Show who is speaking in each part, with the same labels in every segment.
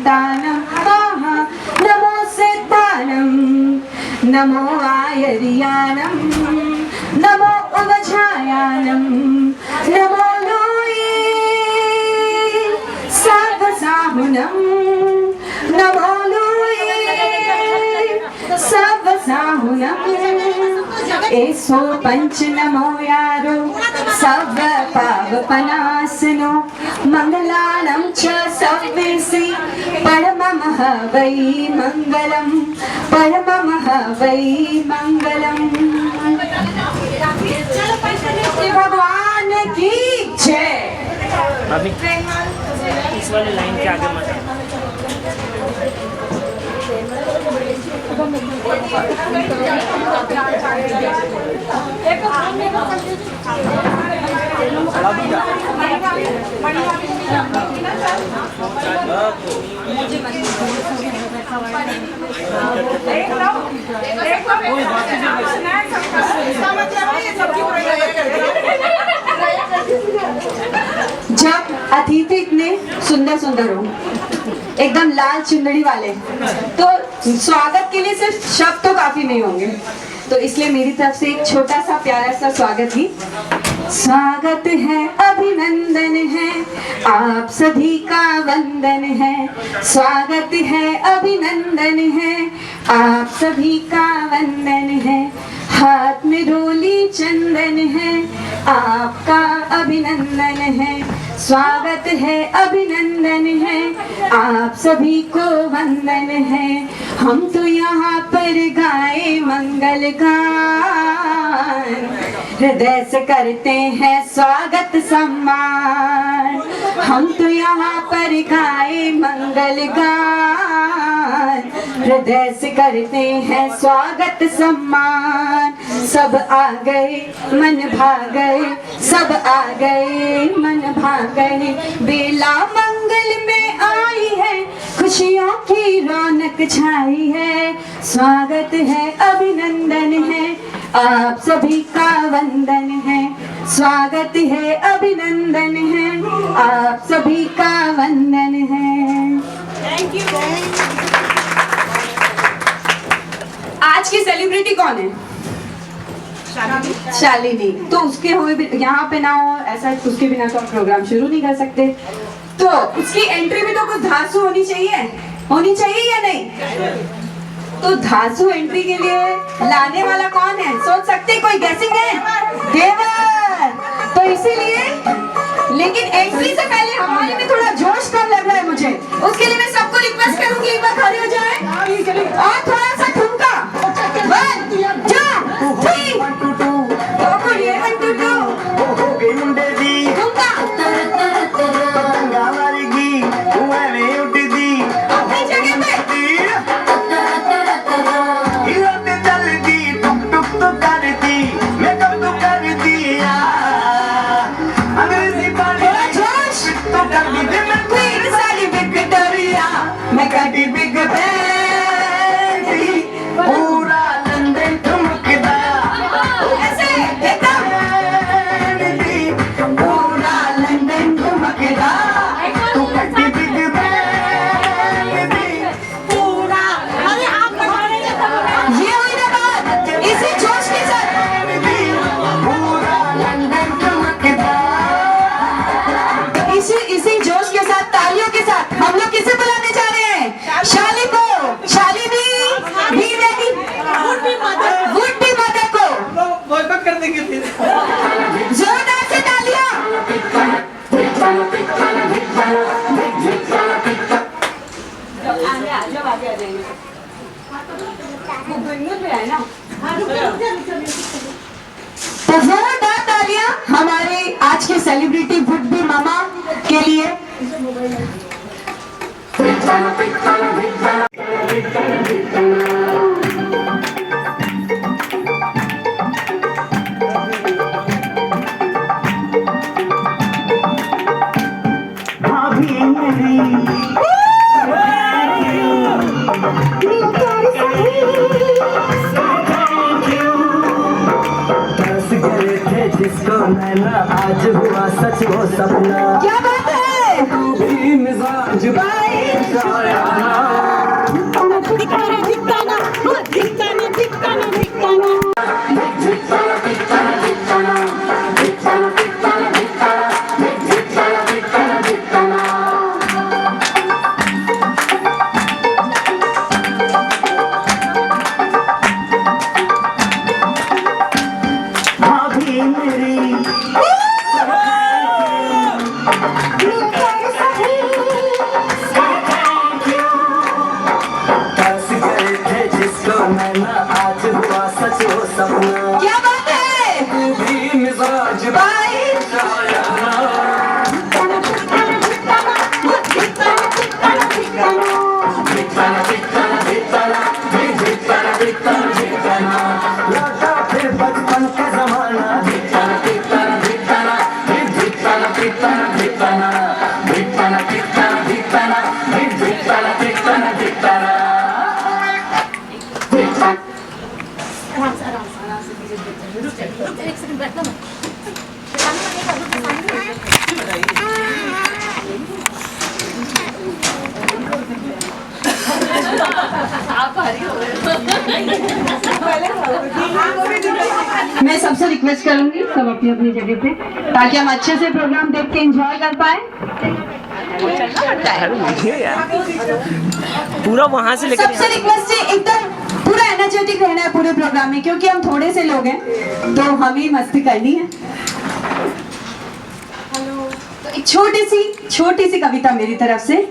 Speaker 1: संतानं नमो सिद्धानं नमो आयर्यानं नमो उवझायानं नमो लोये सर्वसाहुनं नमो लोये सर्वसाहुनं 105 नमो यारो सर्व पावपनासनो मंगलानं च सव्यसि परममः वै मंगलं परममः वै मंगलं। भगवान की जय।
Speaker 2: इस वाले लाइन के आगे मत
Speaker 1: जब अतिथि इतने सुंदर सुंदर हो, एकदम लाल चुंदड़ी वाले, तो स्वागत के लिए सिर्फ शब्द तो काफी नहीं होंगे, तो इसलिए मेरी तरफ से एक छोटा सा प्यारा सा स्वागत गीत। स्वागत है, अभिनंदन है, आप सभी का वंदन है। स्वागत है, अभिनंदन है, आप सभी का वंदन है। हाथ में रोली चंदन है, आपका अभिनंदन है। स्वागत है, अभिनंदन है, आप सभी को वंदन है। हम तो यहाँ पर गाए मंगल गान, हृदय से करते हैं स्वागत सम्मान। हम तो यहाँ पर गाए मंगल गान, हृदय से करते हैं स्वागत सम्मान। सब आ गए मन भाग गए, सब आ गए मन भाग गए। बेला मंगल में आई है, खुशियों की रौनक छाई है। स्वागत है, अभिनंदन है, आप सभी का वंदन है। स्वागत है, अभिनंदन है, आप सभी का वंदन है।
Speaker 3: Thank you.
Speaker 1: आज की सेलिब्रिटी कौन है? शालिनी। तो उसके हुए भी यहाँ पे ना हो, ऐसा उसके बिना तो हम प्रोग्राम शुरू नहीं कर सकते। तो उसकी एंट्री में तो कुछ धांसू होनी चाहिए या नहीं? तो धांसू एंट्री के लिए लाने वाला कौन है? सोच सकते कोई गेसिंग है? देवर। तो इसीलिए, लेकिन एंट्री से पहले हमारे में थोड़ा जोश कम लग रहा है मुझे। उसके लिए मैं सबको रिक्वेस्ट करूंगी एक बार खड़े हो जाए और थोड़ा सा ठुमका। 1 2 3 कोकुड़िए 1 2 2 ठुमका। अपनी जगह पे बिग बैंडी पूरा लंदन ठुमकदा, ऐसे एकदम पूरा लंदन ठुमकदा। तू कटी बिग बैंडी पूरा। अरे आप ये हुई ना बात, इसी जोश के साथ पूरा लंदन ठुमकदा। इसी जोश के साथ, तालियों के साथ हम लोग किसे बुलाने जा रहे हैं? शाली को, शालिनी भी रेडी, वुड बी मदर को बॉयकॉट कर देंगे फिर। जोरदार से तालियां। आगे आ जाएंगे। तो जोरदार तालियां हमारे आज के सेलिब्रिटी वुड बी मामा के लिए।
Speaker 4: जिसको मैंने आज हुआ सच वो सपना।
Speaker 1: क्या बात है? क्या बात है भाई।
Speaker 3: बचपन का जमाना
Speaker 1: मैं सबसे रिक्वेस्ट करूंगी सब अपनी अपनी जगह पे, ताकि हम अच्छे से प्रोग्राम देख के एंजॉय कर पाए।
Speaker 2: पूरा वहाँ से लेकर
Speaker 1: सबसे रिक्वेस्ट है एकदम पूरा एनर्जेटिक रहना है पूरे प्रोग्राम में, क्योंकि हम थोड़े से लोग हैं तो हमें मस्ती करनी है। तो एक छोटी सी कविता मेरी तरफ से।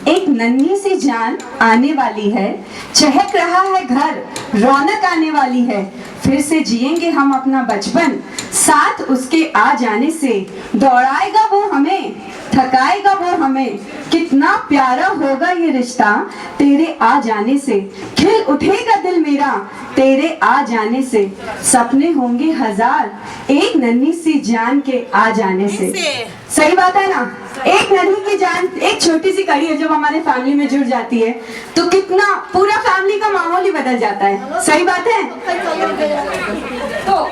Speaker 1: एक नन्ही सी जान आने वाली है, चहक रहा है घर, रौनक आने वाली है, फिर से जिएंगे हम अपना बचपन, साथ उसके आ जाने से, दौड़ाएगा वो हमें, थकाएगा वो हमें, कितना प्यारा होगा ये रिश्ता तेरे आ जाने से, खिल उठेगा दिल मेरा तेरे आ जाने से, सपने होंगे हजार एक नन्ही सी जान के आ जाने से। सही बात है ना? एक नन्ही की जान, एक छोटी सी कड़ी है जब हमारे फैमिली में जुड़ जाती है तो कितना पूरा फैमिली का माहौल ही बदल जाता है। सही बात है? तो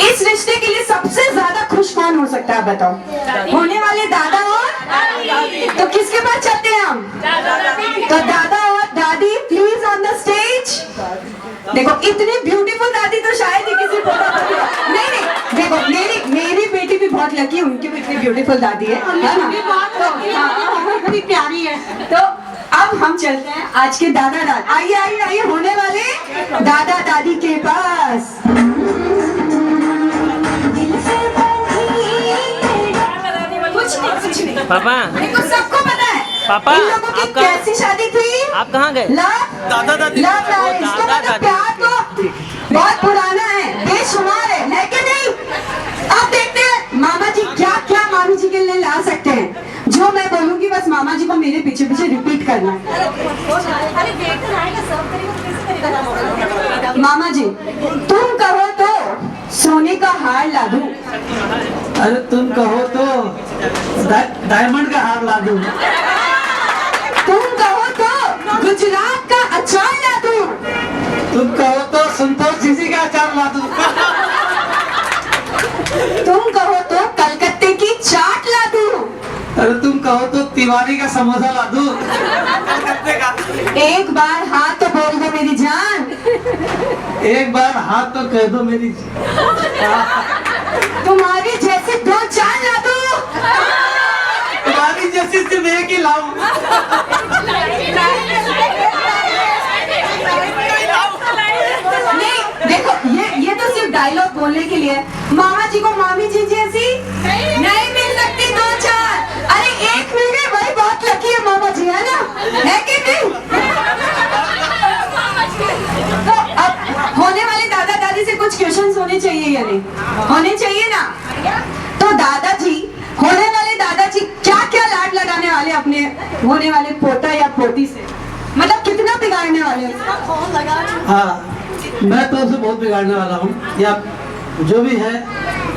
Speaker 1: इस रिश्ते के लिए सबसे ज्यादा खुश कौन हो सकता है बताओ? होने वाले दादा और तो किसके पास चलते हैं हम? तो दादा और दादी प्लीज ऑन द स्टेज। देखो इतनी ब्यूटीफुल दादी तो शायद ही किसी को नहीं। देखो मेरी बेटी भी बहुत लकी है, उनकी भी इतनी ब्यूटीफुल दादी है ना? बहुत प्यारी है। तो अब हम चलते हैं आज के दादा दादी। आइए होने वाले दादा दादी के पास। कुछ नहीं
Speaker 2: पापा।
Speaker 1: देखो सबको पता है
Speaker 2: पापा,
Speaker 1: इन लोगों की कैसी शादी थी?
Speaker 2: आप कहाँ गए?
Speaker 3: दादा दादी
Speaker 1: इसका मतलब प्यार तो बहुत पुराना है, बेशुमार है कि नहीं? अब देखते हैं मामा जी क्या क्या मामी जी के लिए ला सकते हैं। जो मैं बोलूंगी बस मामा जी को मेरे पीछे पीछे रिपीट करना है। मामा जी तुम कहो तो सोने का हार ला दूं।
Speaker 3: अरे तुम कहो तो डायमंड का हार ला दूं।
Speaker 1: तुम कहो तो गुजरात का अचार ला दूं।
Speaker 3: तुम कहो तो संतोष जी का अचार ला दूं।
Speaker 1: तुम कहो तो कलकत्ते की चाट ला दूं।
Speaker 3: अरे तुम कहो तो तिवारी का समोसा ला दूं। कलकत्ते का।
Speaker 1: एक बार हाँ तो बोल दो मेरी जान।
Speaker 3: एक बार हाथ तो कह दो मेरी।
Speaker 1: तुम्हारी जैसे दो चार ला दूं।
Speaker 3: तुम्हारी जैसी सिर्फ एक ही लाऊं।
Speaker 1: नहीं देखो ये तो सिर्फ डायलॉग बोलने के लिए। मामा जी को मामी जी जैसी नहीं मिल सकती दो चार। अरे एक मिल गई भाई, बहुत लकी है मामा जी, है ना? है कि नहीं? तो अब होने वाले दादा दादी से कुछ क्वेश्चंस होने चाहिए या नहीं? होने चाहिए ना? तो दादाजी, होने वाले दादाजी क्या क्या लाड लगाने वाले अपने होने वाले पोता या पोती से? मतलब कितना बिगाड़ने वाले?
Speaker 3: हाँ, मैं तो उसे बहुत बिगाड़ने वाला हूँ, या जो भी है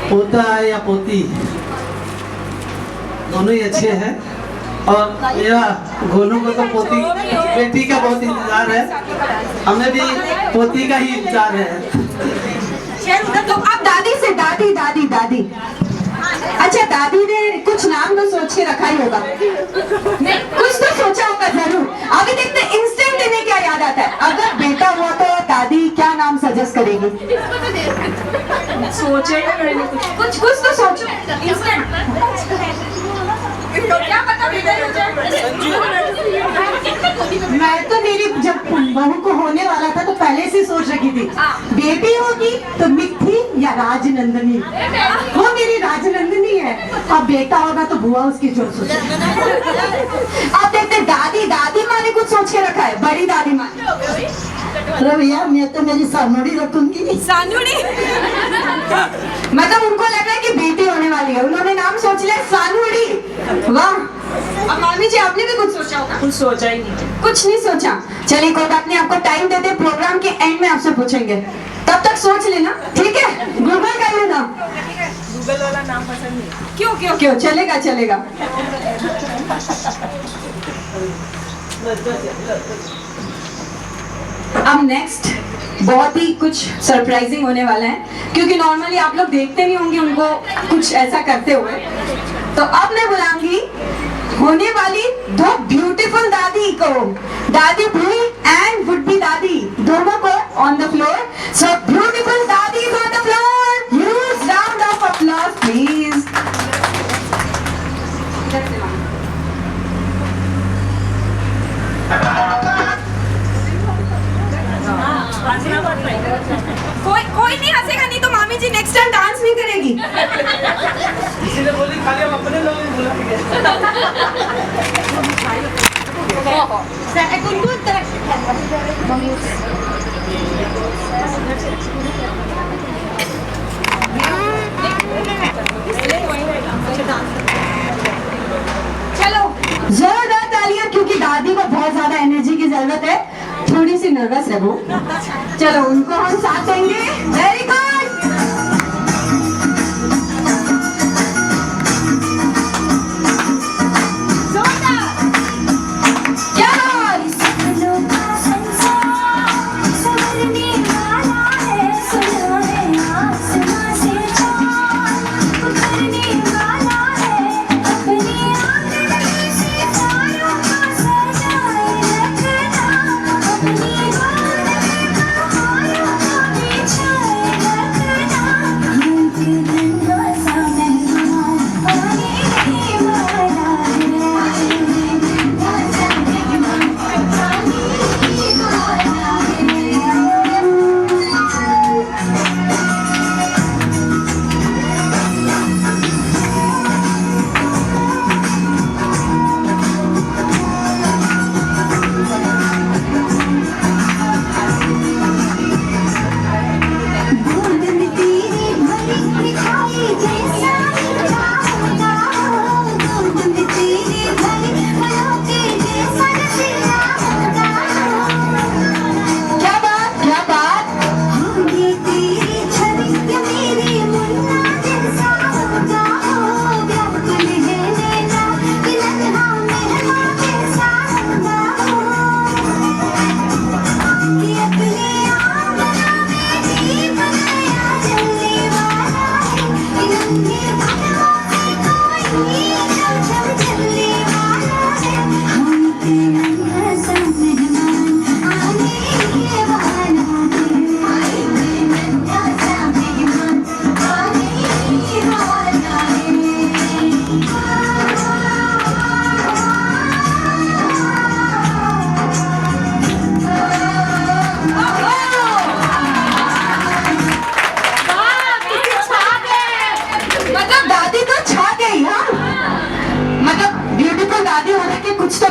Speaker 3: पोता है या पोती, दोनों ही अच्छे हैं। और मेरा गोलू को तो पोती बेटी का बहुत इंतजार है, हमें भी पोती का ही इंतजार है।
Speaker 1: तो अब दादी से दादी। अच्छा दादी ने कुछ नाम तो सोच के के रखा ही होगा, नहीं कुछ तो सोचा होगा जरूर। अभी देखते इंस्टेंट इन्हें क्या याद आता है। अगर बेटा हुआ तो दादी क्या नाम सजेस्ट करेगी?
Speaker 2: सोचेगा मैंने कुछ
Speaker 1: कुछ तो सोचो इंस्टेंट। क्या पता बेटा हो जाए। मैं तो मेरी जब बहू को होने वाला था तो पहले से सोच रखी थी बेटी होगी तो मिट्टी या राजनंदनी। वो मेरी राजनंदनी है। अब बेटा होगा तो बुआ उसकी जो सोचे। अब देखते दादी माँ ने कुछ सोच के रखा है, बड़ी दादी माँ।
Speaker 4: अरे भैया मैं तो मेरी सानुड़ी रखूंगी।
Speaker 1: सानुड़ी मतलब उनको लग रहा है कि बेटी होने वाली है, उन्होंने नाम सोच लिया सानुड़ी। वाह। अब मामी जी आपने भी कुछ सोचा होगा?
Speaker 2: कुछ सोचा ही नहीं।
Speaker 1: कुछ नहीं सोचा। चलिए कोई बात नहीं, आपको टाइम देते, प्रोग्राम के एंड में आपसे पूछेंगे, तब तक सोच लेना, ठीक है? गूगल कर लेना।
Speaker 2: गूगल वाला नाम पसंद नहीं।
Speaker 1: क्यों चलेगा चलेगा। अब नेक्स्ट बहुत ही कुछ सरप्राइजिंग होने वाला है, क्योंकि नॉर्मली आप लोग देखते नहीं होंगे उनको कुछ ऐसा करते हुए। तो अब मैं बुलाऊंगी होने वाली दो ब्यूटीफुल दादी को, दादी भी एंड वुड बी दादी, दोनों को on the floor. So beautiful दादी on the floor, use round of applause please. कोई नहीं हंसेगा, नहीं तो मामी जी नेक्स्ट टाइम डांस नहीं करेगी।
Speaker 3: इसीलिए बोली खाली हम अपने लोगों को बुलाएंगे।
Speaker 1: चलो जोरदार तालियां, क्योंकि दादी को बहुत ज्यादा एनर्जी की जरूरत है, थोड़ी सी नर्वस है वो। चलो उनको हम साथ देंगे। Very good.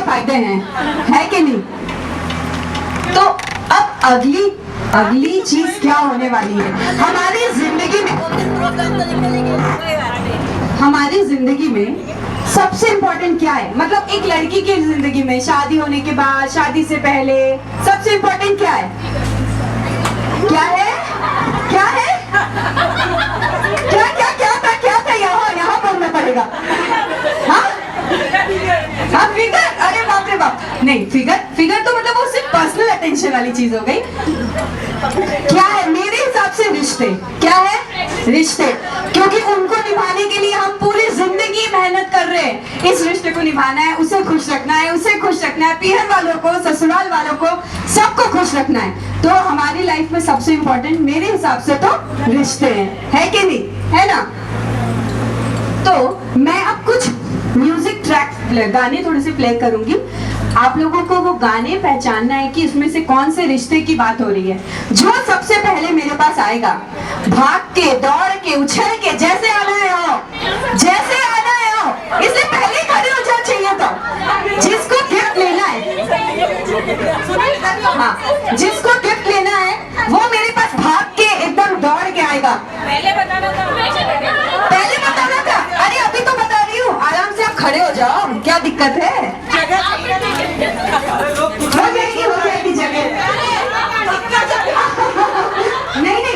Speaker 1: फायदे हैं, है कि नहीं? तो अब अगली चीज क्या होने वाली है हमारी जिंदगी में सबसे इम्पोर्टेंट क्या है? मतलब एक लड़की की जिंदगी में शादी होने के बाद, शादी से पहले सबसे इम्पोर्टेंट क्या है? क्या है? क्या है? क्या था यहाँ बोलना पड़ेगा। हाँ फिगर, अरे बाप रे बाप, नहीं फिगर तो मतलब वो सिर्फ पर्सनल अटेंशन वाली चीज हो गई। क्या है मेरे हिसाब से? रिश्ते। क्या है? रिश्ते, क्योंकि उनको निभाने के लिए हम पूरी जिंदगी मेहनत कर रहे हैं। इस रिश्ते को निभाना है, उसे खुश रखना है, उसे खुश रखना है, पीहर वालों को, ससुराल वालों को, सबको खुश रखना है। तो हमारी लाइफ में सबसे इम्पोर्टेंट मेरे हिसाब से तो रिश्ते हैं, है कि नहीं, है ना। तो मैं अब कुछ म्यूजिक ट्रैक गाने थोड़े से प्ले करूंगी। आप लोगों को वो गाने पहचानना है कि इसमें से कौन से रिश्ते की बात हो रही है। जो सबसे पहले मेरे पास आएगा, भाग के, दौड़ के, उछल के, जैसे आना है हो, जैसे आना है हो, इसलिए पहले खड़े हो जाना चाहिए। तो जिसको गिफ्ट लेना है, हाँ, जिसको गिफ्ट लेना है वो मेरे पास भाग के एकदम दौड़ के आएगा।
Speaker 2: पहले बताना था।
Speaker 1: पहले बताना था, अरे अभी तो बता रही हूँ, आराम से आप खड़े हो जाओ, क्या दिक्कत है। हो जाएगी जगह। नहीं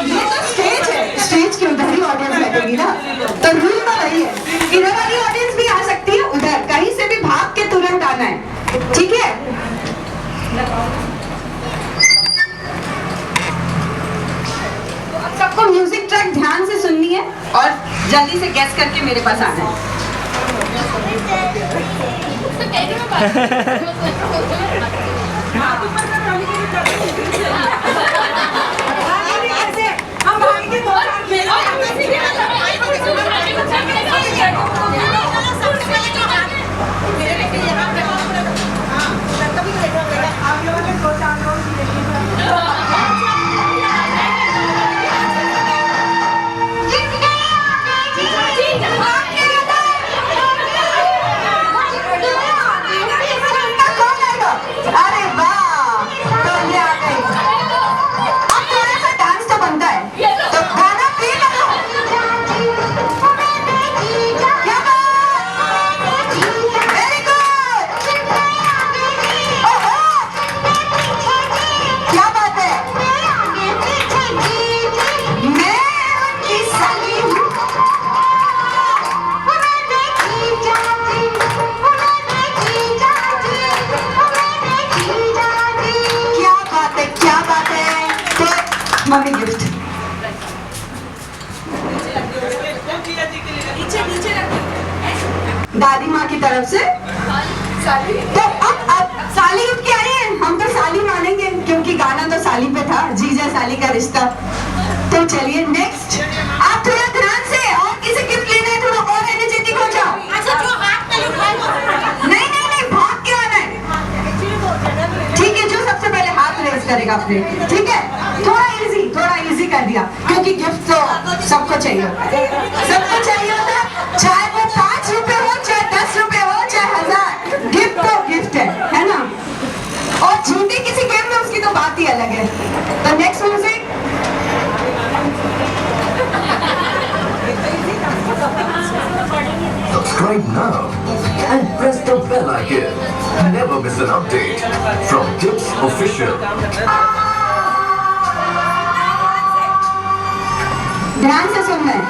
Speaker 1: ये तो स्टेज है, स्टेज के उधर ही ऑडियंस बैठेगी ना, तो रूल तो वही है, इधर वाली ऑडियंस भी आ सकती है, उधर कहीं से भी भाग के तुरंत आना है, ठीक है। तो अब सबको म्यूजिक ट्रैक ध्यान से सुननी है और जल्दी से गैस करके मेरे पास आना है। अरे वाह, तो ये आ गई। अब थोड़ा सा डांस तो बनता है, तो गाना प्ले करो। क्या बात, वेरी गुड, ओहो, क्या बात है। मैं उनकी साली हूँ। क्या बात है। तो मम्मी गिफ्ट दादी माँ की तरफ से। तो अब साली उठ के आई है, हम तो साली मानेंगे क्योंकि गाना तो साली पे था, जीजा साली का रिश्ता। तो चलिए नेक्स्ट, आप थोड़ा ध्यान से, और किसी गिफ्ट लेना है थोड़ा और एनर्जेटिक हो जाओ। नहीं भाग के आना है, ठीक है। जो सबसे पहले हाथ रेज करेगा अपने, ठीक है। थोड़ा इजी कर दिया क्योंकि गिफ्ट तो सबको चाहिए होता है, चाहे वो 5 रुपए हो, चाहे 10 रुपए हो, चाहे 1000, गिफ्ट तो गिफ्ट है ना। और जीते किसी गेम में उसकी तो बात ही अलग है। तो next music,
Speaker 5: Subscribe now and press the bell icon. Never miss an update from Tips Official.
Speaker 1: ध्यान से सुनना है।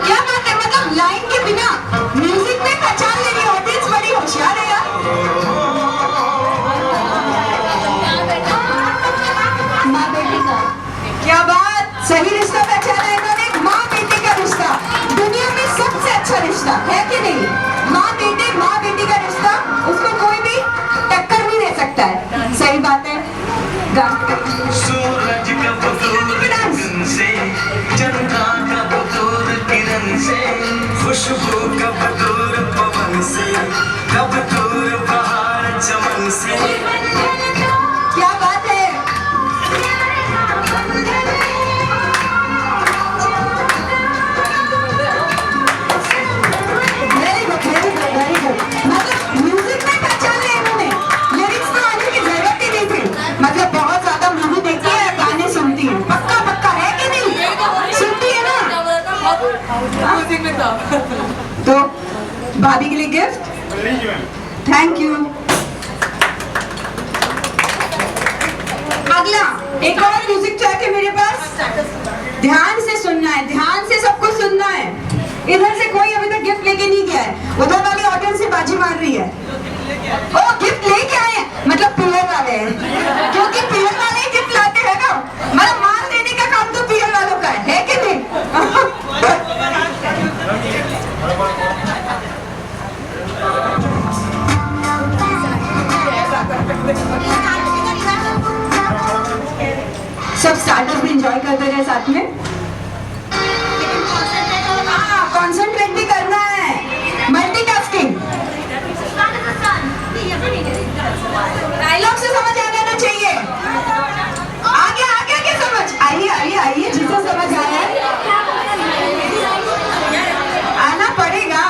Speaker 1: क्या बात है, मतलब लाइन के बिना म्यूजिक में पहचान लेनी, ऑडियंस बड़ी होशियार है यार। माँ बेटी का, क्या बात, सही रिश्ता पहचाना है इन्होंने। माँ बेटी का रिश्ता दुनिया में सबसे अच्छा रिश्ता है कि नहीं। माँ बेटी का रिश्ता, उसको कोई भी टक्कर नहीं दे सकता है, सही बात है।
Speaker 6: सूरज का बतूर गगन से, चंद्रमा का बतूर किरण से, खुशबू का बतूर पवन से, का बतूर बहार चमन से।
Speaker 1: क्या बात है। वेरी गुड, मतलब म्यूजिक में पहचान लिया इन्होंने, लिरिक्स तो आने की जरूरत ही नहीं थी। मतलब बहुत ज्यादा मूवी देखती है, गाने सुनती है, पक्का है कि नहीं, सुनती है ना। तो भाभी के लिए गिफ्ट, थैंक यू। अगला एक और म्यूजिक ट्रैक है मेरे पास, ध्यान से सुनना है, ध्यान से सबको सुनना है। इधर से कोई अभी तक गिफ्ट लेके नहीं गया है, उधर वाली ऑडियंस से बाजी मार रही है। ओ गिफ्ट लेके आए हैं, मतलब पिलर वाले हैं, क्योंकि पिलर वाले सब स्टार्टर्स भी एंजॉय करते रहे साथ में। कॉन्सेंट्रेट भी करना है, मल्टीटास्किंग। डायलॉग से समझ आ जाना चाहिए। आगे आगे आगे समझ आइए आइए आइए, जिसे समझ आया आना पड़ेगा।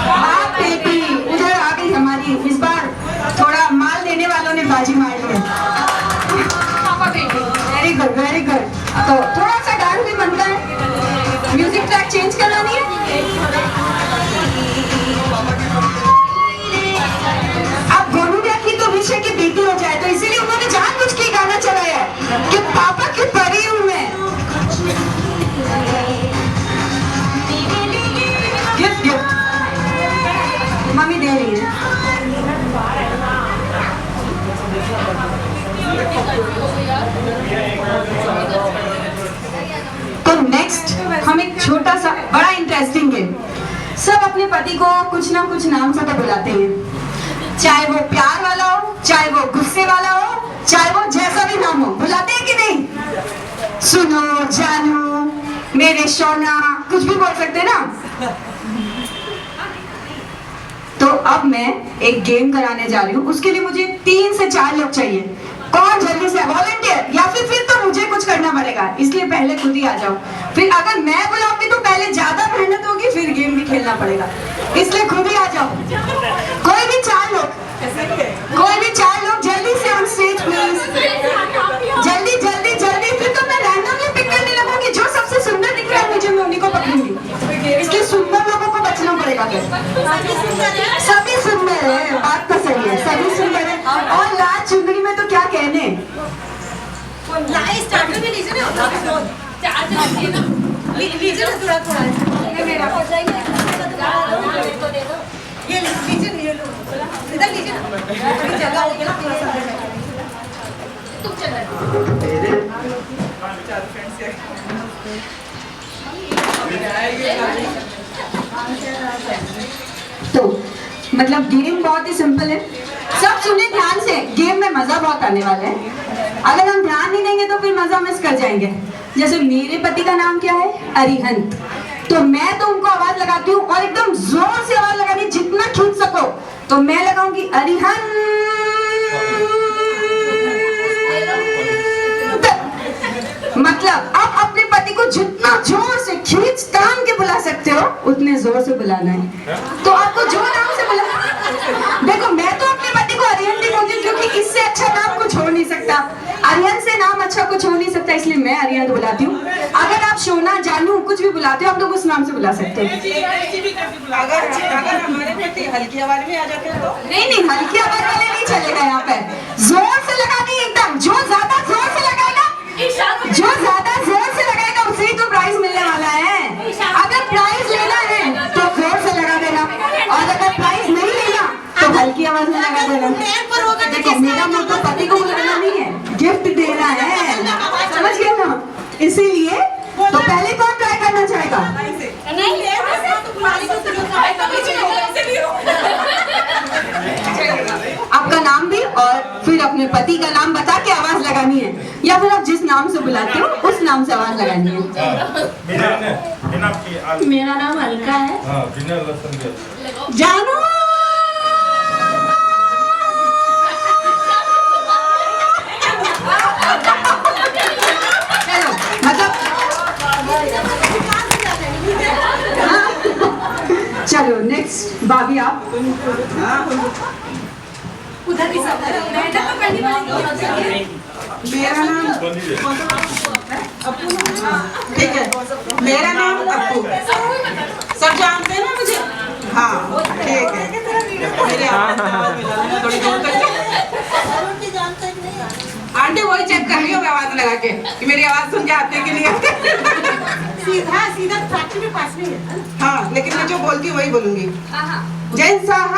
Speaker 1: हाँ बेटी, उधर आ गई हमारी। इस बार थोड़ा माल देने वालों ने बाजी मार ली। Very good very good. तो थोड़ा सा डांस भी बनता है। म्यूजिक ट्रैक चेंज करवानी है। अब गोनू की तो विषय की बेटी हो जाए, तो इसीलिए उन्होंने जानबूझ के गाना चलाया है कि पापा की परी हूं मैं। गिफ्ट गिफ्ट मम्मी दे रही है। तो नेक्स्ट हम एक छोटा सा बड़ा इंटरेस्टिंग गेम। सब अपने पति को कुछ ना कुछ नाम से तो बुलाते हैं, चाहे वो प्यार वाला हो, चाहे वो गुस्से वाला हो, चाहे वो जैसा भी नाम हो, बुलाते हैं कि नहीं? सुनो, जानू, मेरे सोना, कुछ भी बोल सकते हैं ना। तो अब मैं एक गेम कराने जा रही हूँ, उसके लिए मुझे 3 से 4 लोग चाहिए। कौन जल्दी से? वॉलंटियर, या फिर तो मुझे कुछ करना पड़ेगा, इसलिए पहले खुद ही आ जाओ। फिर अगर मैं बुलाऊंगी तो पहले ज्यादा मेहनत होगी, फिर गेम भी खेलना पड़ेगा, इसलिए खुद ही आ जाओ। कोई भी 4 लोग, कोई भी 4 लोग जल्दी से ऑन स्टेज प्लीज। जल्दी जल्दी जल्दी। फिर तो मैं रैंडमली पिक करने लगूंगी, जो सबसे सुंदर दिख रहा है मुझे, मैं उन्हीं को पकड़ूंगी, इसलिए सुंदर लोगों को बचना पड़ेगा। सभी सुंदर है, बात तो सही है, सभी सुंदर है। और लाल चुंदड़ी में तो क्या कहने।
Speaker 2: स्टार्टर में लीजिए ना, लीजिए ना थोड़ा थोड़ा। ये लीजिए, ये लो, इधर लीजिए ना, जगह होगी ना थोड़ा सा। तुम चलो।
Speaker 1: तो मतलब गेम बहुत ही सिंपल है। सब सुने ध्यान से, गेम में मजा बहुत आने वाला है। अगर हम ध्यान नहीं देंगे तो फिर मजा मिस कर जाएंगे। जैसे मेरे पति का नाम क्या है? अरिहंत। तो मैं तो उनको आवाज लगाती हूँ और एकदम जोर से आवाज लगानी, जितना खींच सको। तो मैं लगाऊंगी अरिहंत। मतलब आप अपने पति को जितना जोर से खींच तान के बुला सकते हो, उतने जोर से बुलाना है। तो आपको जो नाम से बुला, देखो मैं तो अपने पति को अरिहंत ही बोलती हूँ, क्योंकि इससे अच्छा नाम कुछ हो नहीं सकता। अरिहंत से नाम अच्छा कुछ हो नहीं सकता, इसलिए मैं अरिहंत बुलाती हूँ। अगर आप सोना, जानू कुछ भी बुलाते हो, आप लोग उस नाम से बुला सकते हो।
Speaker 2: अगर हमारे पति हल्की आवाज में आ जाते हैं तो?
Speaker 1: नहीं नहीं, हल्की आवाज वाले नहीं चलेगा यहाँ पे। जोर से लगानी एकदम, जो ज्यादा जोर से लगाएगा, जो ज्यादा जोर से लगाएगा उसे ही तो प्राइज मिलने वाला है। अगर प्राइज लेना है तो जोर से लगा देना, और अगर प्राइज नहीं लेना तो हल्की आवाज में लगा देना। देखो मेरा मोटो पति को बुलाना नहीं है, गिफ्ट देना है, समझ गए ना? इसीलिए तो पहले कौन ट्राई करना चाहेगा? आपका नाम भी और फिर अपने पति का नाम बता के आवाज लगानी है, या फिर आप जिस नाम से बुलाते हो उस नाम से आवाज लगानी है।
Speaker 4: मेरा नाम अलका है।
Speaker 1: जानू, चलो मतलब चलो नेक्स्ट भाभी आप।
Speaker 2: उधर भी सब मेहनत तो करनी पड़ेगी।
Speaker 7: मेरा नाम ठीक है, मेरा नाम अप्पू। सब जानते हैं ना मुझे? हाँ ठीक है। मेरी आवाज मिला थोड़ी दूर तक। आंटी वही चेक कर रही हो आवाज लगा के कि मेरी आवाज सुन के आते कि नहीं आते।
Speaker 2: सीधा सीधा फैक्ट्री में पास में है।
Speaker 7: हाँ लेकिन मैं जो बोलती हूँ वही बोलूंगी। जय साहब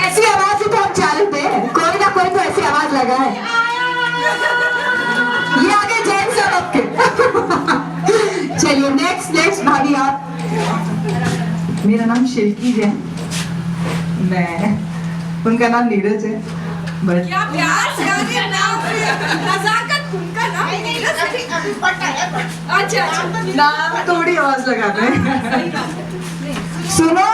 Speaker 1: ऐसी आवाज ही तो हम चालू थे, कोई ना कोई तो ऐसी आवाज लगा है। ये आगे जैन साहब आपके। चलिए नेक्स्ट भाभी आप। मेरा नाम शिल्की है, मैं उनका नाम नीरज है। बट
Speaker 2: क्या प्यार से आगे नाम नजाकत उनका नाम नीरज है। अच्छा
Speaker 1: नाम थोड़ी आवाज लगाते हैं। सुनो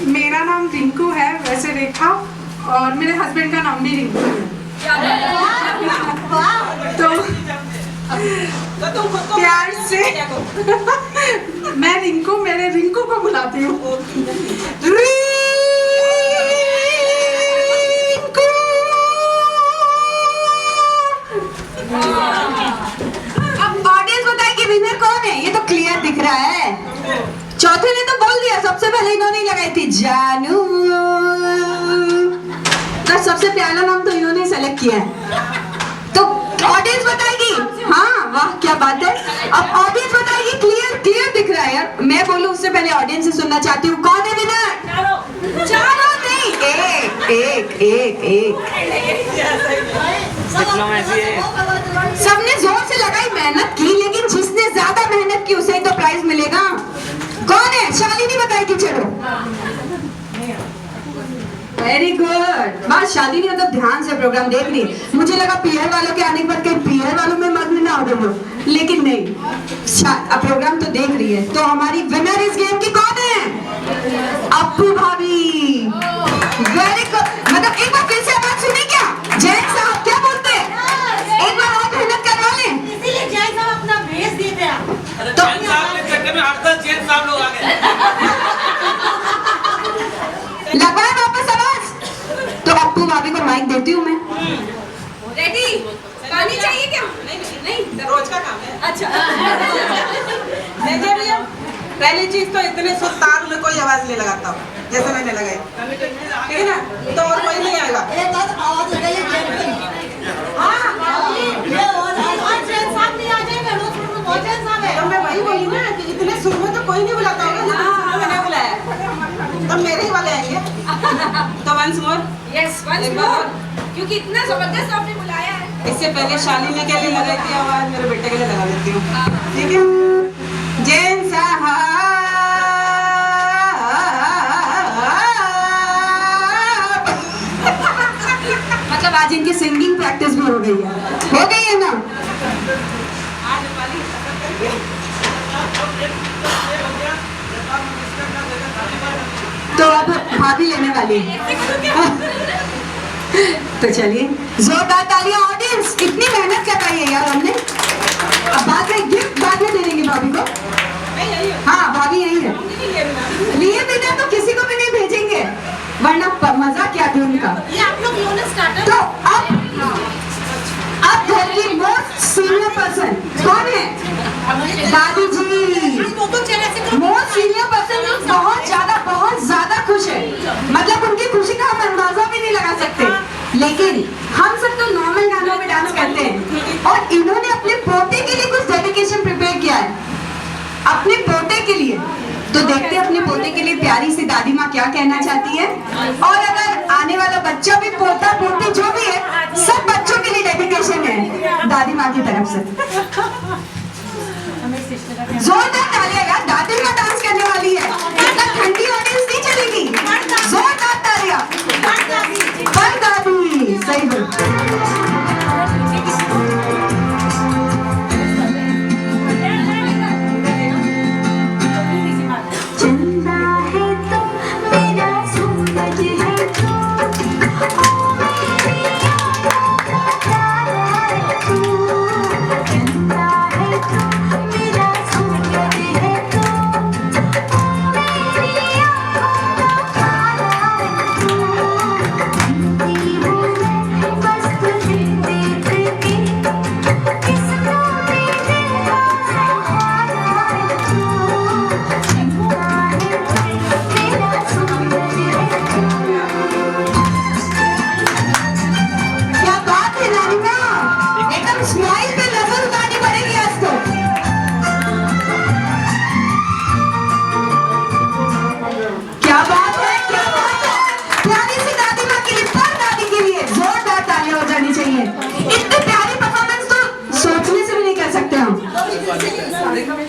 Speaker 8: मेरा नाम रिंकू है, वैसे रेखा, और मेरे हस्बैंड का नाम भी रिंकू है। तो प्यार से मैं रिंकू, मेरे रिंकू को बुलाती हूँ।
Speaker 1: अब ऑडियंस बताएगी विनर कौन है? ये तो क्लियर दिख रहा है। चौथे ने तो बोल दिया, सबसे पहले इन्होंने लगाई थी जानू। तो सबसे प्यारा नाम तो इन्होंने सेलेक्ट किया है। तो ऑडियंस बताएगी। हाँ वाह क्या बात है। अब ऑडियंस बताएगी। क्लियर दिख रहा है यार। मैं बोलूं उससे पहले ऑडियंस से सुनना चाहती हूँ, कौन है विनर? चारों नहीं, एक। सबने जोर से लगाई, मेहनत की, लेकिन जिसने ज्यादा मेहनत की उसे ही तो प्राइज मिलेगा। कौन है? शालिनी बताएगी। चलो वेरी गुड। बस शालिनी मतलब ध्यान से प्रोग्राम देख रही है। मुझे लगा पीयर वालों के आने के बाद कहीं पीयर वालों में मग्न ना हो गए हो, लेकिन नहीं, प्रोग्राम तो देख रही है। तो हमारी विनर इस गेम की कौन है? अप्पू भाभी। Very good. मतलब एक बार फिर से आवाज सुनी क्या? जैन साहब क्या बोलते हैं? एक बार और मेहनत करवा लें।
Speaker 2: इसीलिए जय साहब अपना भेज देते हैं।
Speaker 1: तो लगवाए वापस आवाज। तो अप्पू भाभी को माइक देती हूँ मैं।
Speaker 2: रेडी? पानी चाहिए क्या? नहीं
Speaker 7: रोज का काम है।
Speaker 2: अच्छा
Speaker 7: देखिए भैया, पहली चीज तो इतने सुतार में कोई आवाज नहीं लगाता हूँ जैसे मैंने लगाई, ठीक है ना? तो और कोई नहीं आएगा।
Speaker 2: एक बात आवाज लगाइए जैन साहब नहीं आ जाएगा। रोज बहुत जैन साहब है।
Speaker 7: तो मैं वही बोली ना कि इतने सुर में तो कोई नहीं बुलाता होगा जितने सुर में मैंने बुलाया। तो मेरे ही वाले आएंगे। तो once more,
Speaker 2: yes once more, क्योंकि इतना जबरदस्त आपने बुलाया है।
Speaker 7: इससे पहले शालिनी के लिए लगाई थी आवाज, मेरे बेटे के लिए लगा देती हूँ, ठीक है? जैन साहब
Speaker 1: मतलब आज इनकी सिंगिंग प्रैक्टिस भी हो गई है ना? तो अब भाभी लेने वाली है। तो चलिए जोरदार तालियां ऑडियंस। इतनी मेहनत करवाई है यार हमने। अब बाद में गिफ्ट बाद में दे देंगे भाभी को। हाँ भाभी यही है। लिए बिना तो किसी को भी नहीं भेजेंगे, वरना मजा क्या थी उनका।
Speaker 2: ये आप लोग यूनिट स्टार्टर।
Speaker 1: तो अब घर की मोस्ट सीनियर पर्सन कौन है? दादी जी। मोस्ट सीनियर पर्सन बहुत ज्यादा खुश है। मतलब उनकी खुशी का हम अंदाजा भी नहीं लगा सकते। लेकिन हम सब तो नॉर्मल गानों में डांस करते हैं, और इन्होंने अपने पोते के लिए कुछ डेडिकेशन प्रिपेयर किया है, अपने पोते के लिए। तो देखते हैं अपने पोते के लिए प्यारी सी दादी माँ क्या कहना चाहती है। और अगर आने वाला बच्चा भी, पोता पोती जो भी है, सब बच्चों के लिए डेडिकेशन है दादी माँ की तरफ से। जोरदार तालियां यार, दादी माँ डांस करने वाली है। इतना ठंडी ऑडियंस नहीं चलेगी। जोरदार तालियां। पर दादी सही बोल।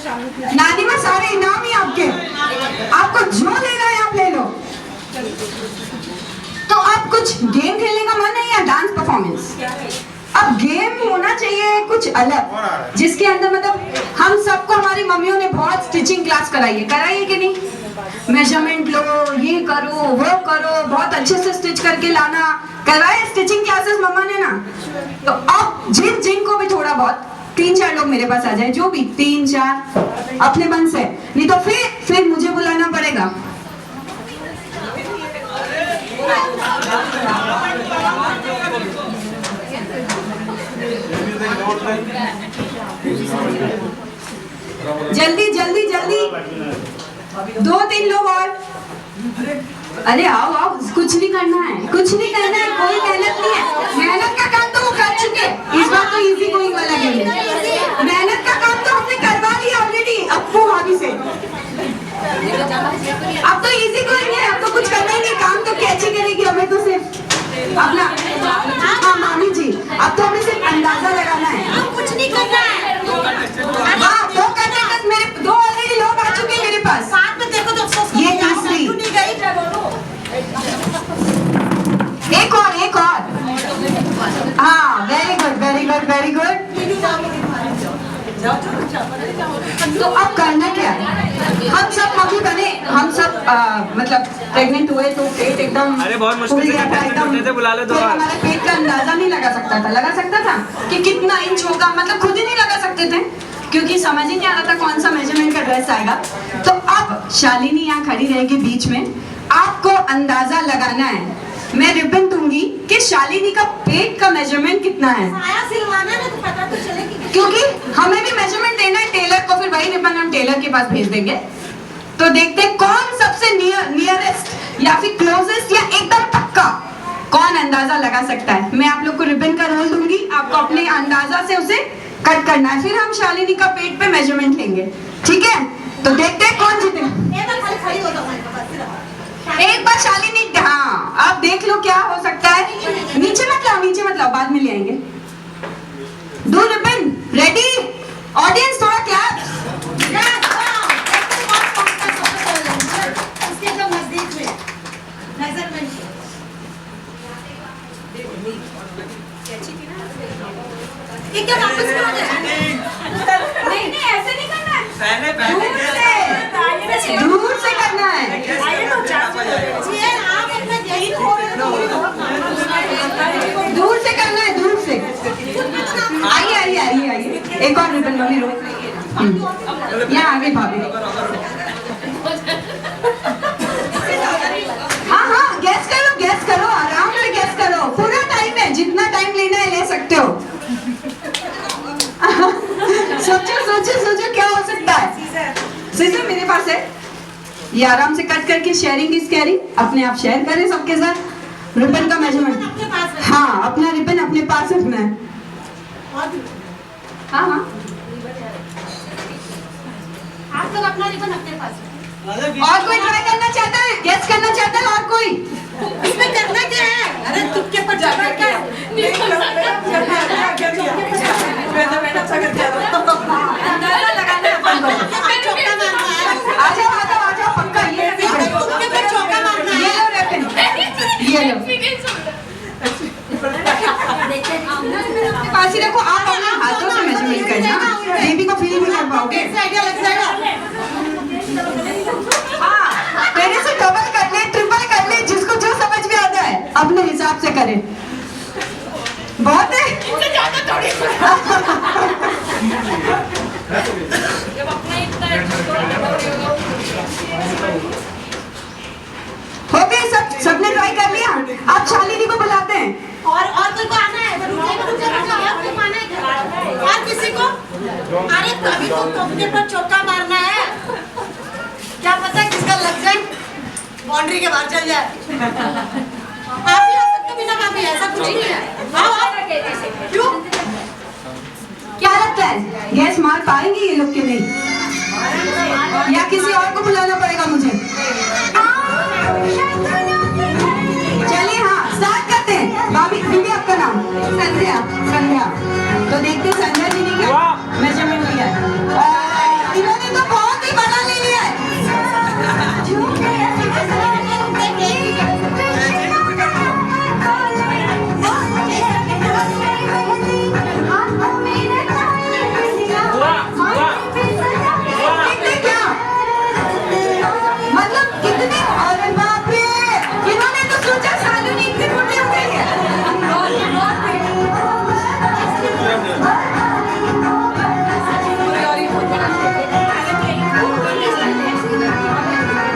Speaker 1: नानी में सारे इनाम ही आपके, आपको जो लेना है आप ले लो। तो अब कुछ गेम खेलने का मन है या डांस परफॉर्मेंस? अब गेम होना चाहिए कुछ अलग, जिसके अंदर मतलब हम सबको हमारी मम्मियों ने बहुत स्टिचिंग क्लास कराई है कि नहीं? मेजरमेंट लो, ये करो वो करो, बहुत अच्छे से स्टिच करके लाना, करवाए स्टिचिंग क्लासेस मम्मा ने ना। तो अब जिनको भी थोड़ा बहुत 3-4 लोग मेरे पास आ जाए, जो भी 3-4 अपने मन से, नहीं तो फिर मुझे बुलाना पड़ेगा। जल्दी जल्दी जल्दी, 2-3 लोग और। अरे आओ आओ, कुछ नहीं करना है, कुछ नहीं करना है, कोई मेहनत नहीं है। मेहनत का काम तो वो कर चुके, इस बार तो इजी गोइंग वाला गेम है। मेहनत का काम तो हमने करवा लिया ऑलरेडी अप्पू भाभी से। अब तो इजी गोइंग है, अब तो कुछ करना ही नहीं, काम तो कैची करेगी हमें तो सिर्फ अपना। हाँ मामी जी, अब तो हमें सिर्फ अंदाजा लगाना है,
Speaker 2: कुछ नहीं करना है।
Speaker 1: हाँ 2 करने तक मेरे 2 ऑलरेडी लोग आ चुके मेरे पास।
Speaker 2: साथ में देखो तो अफसोस,
Speaker 1: ये तीसरी, एक और। हाँ very good very good very good. तो अब करना क्या है? हम सब मम्मी बने, हम सब मतलब प्रेग्नेंट हुए तो पेट एकदम
Speaker 9: अरे बहुत मुश्किल से एकदम बुला ले।
Speaker 1: तो हमारे पेट का अंदाजा नहीं लगा सकता था कि कितना इंच होगा, मतलब खुद ही नहीं लगा सकते थे क्योंकि समझ ही नहीं आ रहा था कौन सा मेजरमेंट का ड्रेस आएगा। तो अब शालिनी यहाँ खड़ी रहेगी बीच में, आपको अंदाजा लगाना है। मैं रिबन दूंगी कि शालिनी का पेट का मेजरमेंट कितना है,
Speaker 2: आया सिलवाना है तो पता तो चलेगी,
Speaker 1: क्योंकि हमें भी मेजरमेंट देना है टेलर को, फिर वही रिबन हम टेलर के पास भेज देंगे। तो देखते हैं कौन सबसे नियरेस्ट या फिर क्लोजेस्ट या एकदम पक्का कौन अंदाजा लगा सकता है। मैं आप लोग को रिबन का रोल दूंगी, आपको अपने अंदाजा से उसे कट करना है, फिर हम शालिनी का पेट पे मेजरमेंट लेंगे, ठीक है? तो देखते हैं कौन जीतेगा। एक बार शालिनी, हाँ आप देख लो क्या हो सकता है। नीचे मत लाओ, बाद में ले आएंगे। डू रिबन रेडी, ऑडियंस थोड़ा क्लैप।
Speaker 2: उसके एकदम नजदीक में मेजरमेंट एकदम वापस करो। नहीं ऐसे नहीं करना है,
Speaker 1: दूर से करना है। दूर से करना है, दूर से। आइए। एक और रिबन वाली रो, यहाँ आगे भाभी। हाँ गैस करो, आराम से गैस करो, पूरा टाइम है, जितना टाइम लेना है ले सकते हो। सोचो क्या हो सकता है। सीजर मेरे पास है, ये आराम से कट करके शेयरिंग इज कैरिंग, अपने आप शेयर करें सबके साथ। रिबन का मेजरमेंट, हाँ अपना रिबन अपने पास रखना है। हाँ
Speaker 2: आप लोग अपना रिबन अपने पास।
Speaker 1: और कोई ट्राई करना चाहता है, गेस करना चाहता है? और कोई
Speaker 2: इसमें करना क्या है? अरे तुक्के पर जाकर क्या अंदाजा लगाना है, चौका मारना है।
Speaker 1: आ जाओ पक्का। ये
Speaker 2: तुक्के पर चौका मारना है।
Speaker 1: ये लो रेपन, ये लो पास ही रखो। आप अपने हाथों से मेजरमेंट करना, बेबी को फील भी कर पाओगे।
Speaker 2: आइडिया लग जाएगा।
Speaker 1: हाँ मेरे से डबल कर ले, ट्रिपल कर ले, जिसको जो समझ में आता है अपने हिसाब से करे। बहुत है, इससे ज्यादा थोड़ी। हो गए सबने ट्राई कर लिया। अब शालिनी को बुलाते हैं।
Speaker 2: और कोई को आना है? रुक जाओ, और कोई को आना है? और किसी को? अरे अभी तो तुक्के पर चौका मारना है, क्या पता किसका लग जाए, बाउंड्री के बाहर चल जाए। आप भी आ सकते हो बिना काफी, ऐसा कुछ नहीं है। आओ। क्यों?
Speaker 1: क्या लगता है गैस मार पाएंगे ये लोग कि नहीं, या किसी और को बुलाना पड़ेगा मुझे? चलिए हाँ स्टार्ट करते हैं। भाभी दीदी आपका नाम? संध्या। तो देखते हैं संध्या जी ने क्या मेजरमेंट लिया है। इन्होंने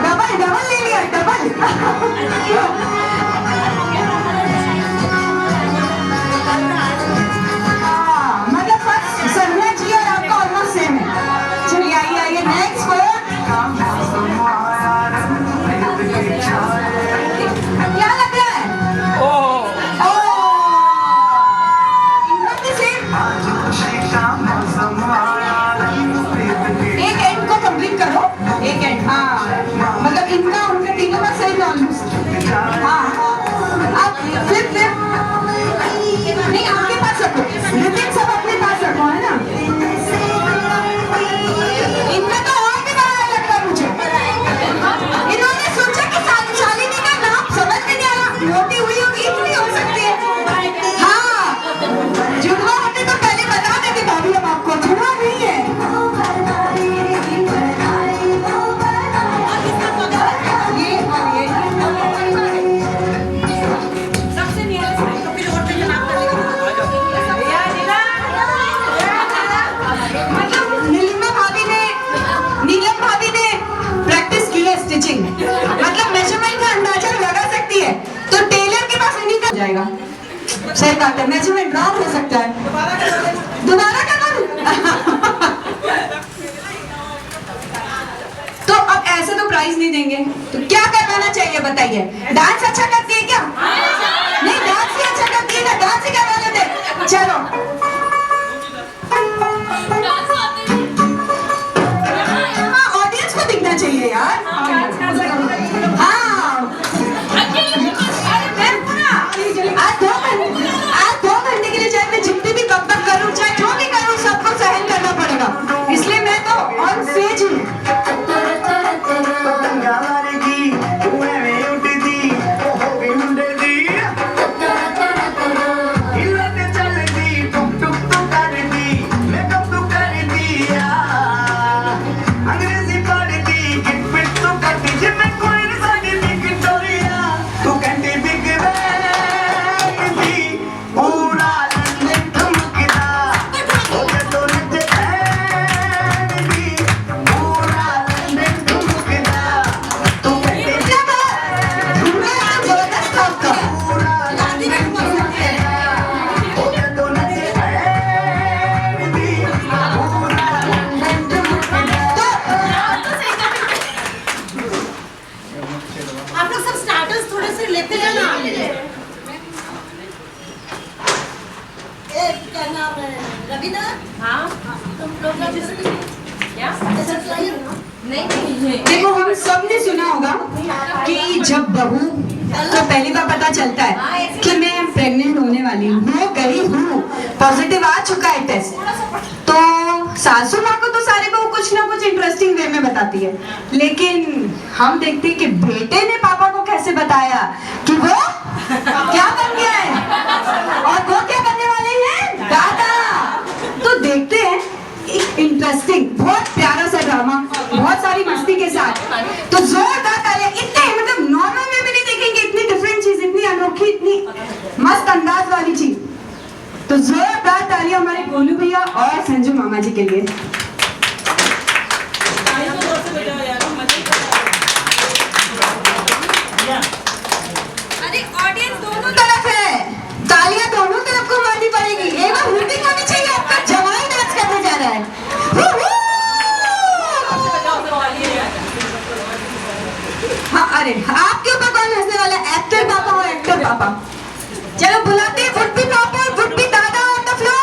Speaker 1: डबल डबल ले लिया डबल। मतलब फर्स्ट संजना जी और आपका ऑलमोस्ट सेम है। चलिए आइए आइए नेक्स्ट क्या लग रहा है? इनका भी सेम। एक एंड को कंप्लीट करो, एक एंड। हाँ मतलब इनका उनका तीनों का सही ऑलमोस्ट। हाँ अब फिर नहीं आपके पास रखो, रिबिन सब अपने पास रखो, है ना? इनमें तो और भी बड़ा लगता है मुझे। इन्होंने सोचा कि शालिनी का नाम समझ में नहीं आ रहा, मोटी हुई होगी इतनी हो सकती है। हाँ जुड़वा होते तो पहले बता देती भाभी, अब आपको जुड़वा नहीं है।
Speaker 2: सबसे नियरेस्ट है तो फिर और पे नाम कर लेगा।
Speaker 1: मतलब नीलम भाभी ने प्रैक्टिस की है स्टिचिंग, मतलब मेजरमेंट का अंदाजा लगा सकती है, तो टेलर के पास नहीं कर जाएगा। सही बात है, मेजरमेंट रॉन्ग हो सकता है। दोबारा करना तो अब ऐसे तो प्राइज नहीं देंगे, तो क्या करवाना चाहिए बताइए? डांस अच्छा करती है क्या? नहीं डांस ही अच्छा करती है ना, डांस ही करवा लेते। चलो ऑडियंस को दिखना चाहिए यार। हाँ आज 2 घंटे के लिए चाहे मैं जितनी भी बकबक करूं, चाहे जो भी करूं, सबको सहन करना पड़ेगा, इसलिए मैं तो ऑन स्टेज हूँ।
Speaker 2: आप लोग सब स्टार्टर्स थोड़े से लेते जाना। क्या नाम है? रवीना? हाँ तुम लोग क्या नहीं?
Speaker 1: देखो हम सबने सुना होगा कि जब बहू तो पहली बार पता चलता है कि मैं प्रेग्नेंट होने वाली हूँ, हो गई हूँ, पॉजिटिव आ चुका है टेस्ट, तो सासू माँ को तो सारे बहू कुछ ना कुछ इंटरेस्टिंग वे में बताती है, लेकिन हम देखते हैं कि बेटे ने पापा को कैसे बताया कि वो क्या बन गया है और वो क्या बनने वाले हैं, दादा। तो देखते हैं एक इंटरेस्टिंग बहुत प्यारा सा ड्रामा, बहुत सारी मस्ती के साथ, तो जोरदार तालियां। इतने मतलब नॉर्मल में भी नहीं देखेंगे, इतनी डिफरेंट चीज, इतनी अनोखी, इतनी मस्त अंदाज वाली चीज, तो जोरदार तालियां हमारे गोलू भैया और संजू मामा जी के लिए। अरे ऑडियंस दोनों तरफ है, तालियां दोनों तरफ को मारनी पड़ेगी, एक बार हुटिंग होनी चाहिए। आपका जवान डांस करने जा रहा है। हाँ अरे आपके ऊपर कौन हंसने वाला है? एक्टर पापा और एक्टर पापा। चलो बुलाते हैं वुड बी पापा और वुड बी दादा ऑन द फ्लोर।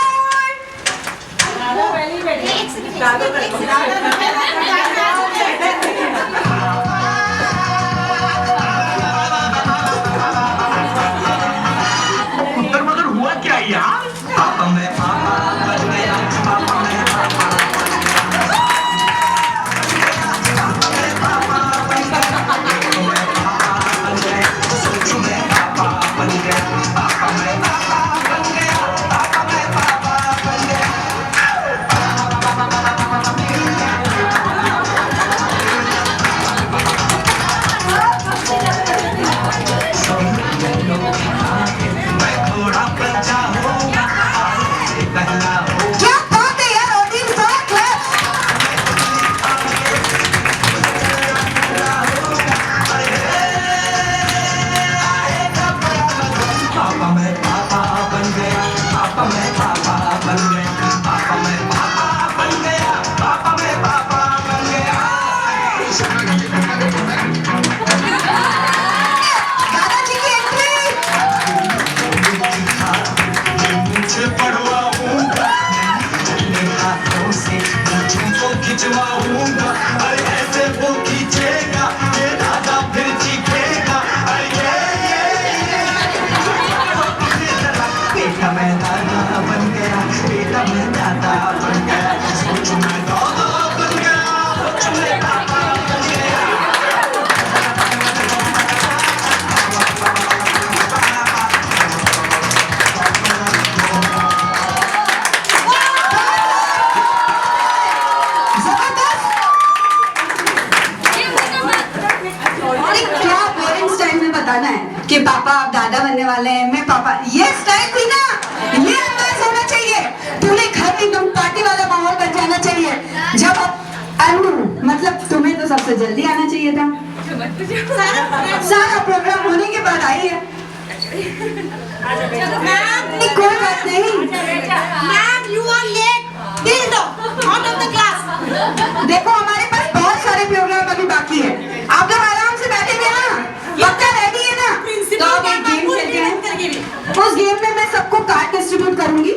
Speaker 6: मगर हुआ क्या यार? पापा मैं पापा बन गया, पापा मैं पापा। दादा बन गया, सोचो मैं दादा बन गया, सोचो मैं दादा बन गया।
Speaker 1: क्या पेरेंट्स टाइम में बताना है कि पापा आप दादा बनने वाले हैं, मैं पापा, ये स्टाइल थी ना, ये अंदाज होना चाहिए। पूरे घर में एकदम पार्टी वाला माहौल बन जाना चाहिए। जब आप मतलब तुम्हें तो सबसे जल्दी आना चाहिए था, सारा प्रोग्राम होने के बाद आई है। कोई बात नहीं
Speaker 2: ma'am, you are late, till the out of the class.
Speaker 1: देखो हमारे पास बहुत सारे प्रोग्राम अभी बाकी है, आप लोग आराम से बैठे हुए हैं ना, पक्का रेडी है ना? तो अब एक गेम खेलते हैं। उस गेम में मैं सबको कार्ड डिस्ट्रीब्यूट करूंगी।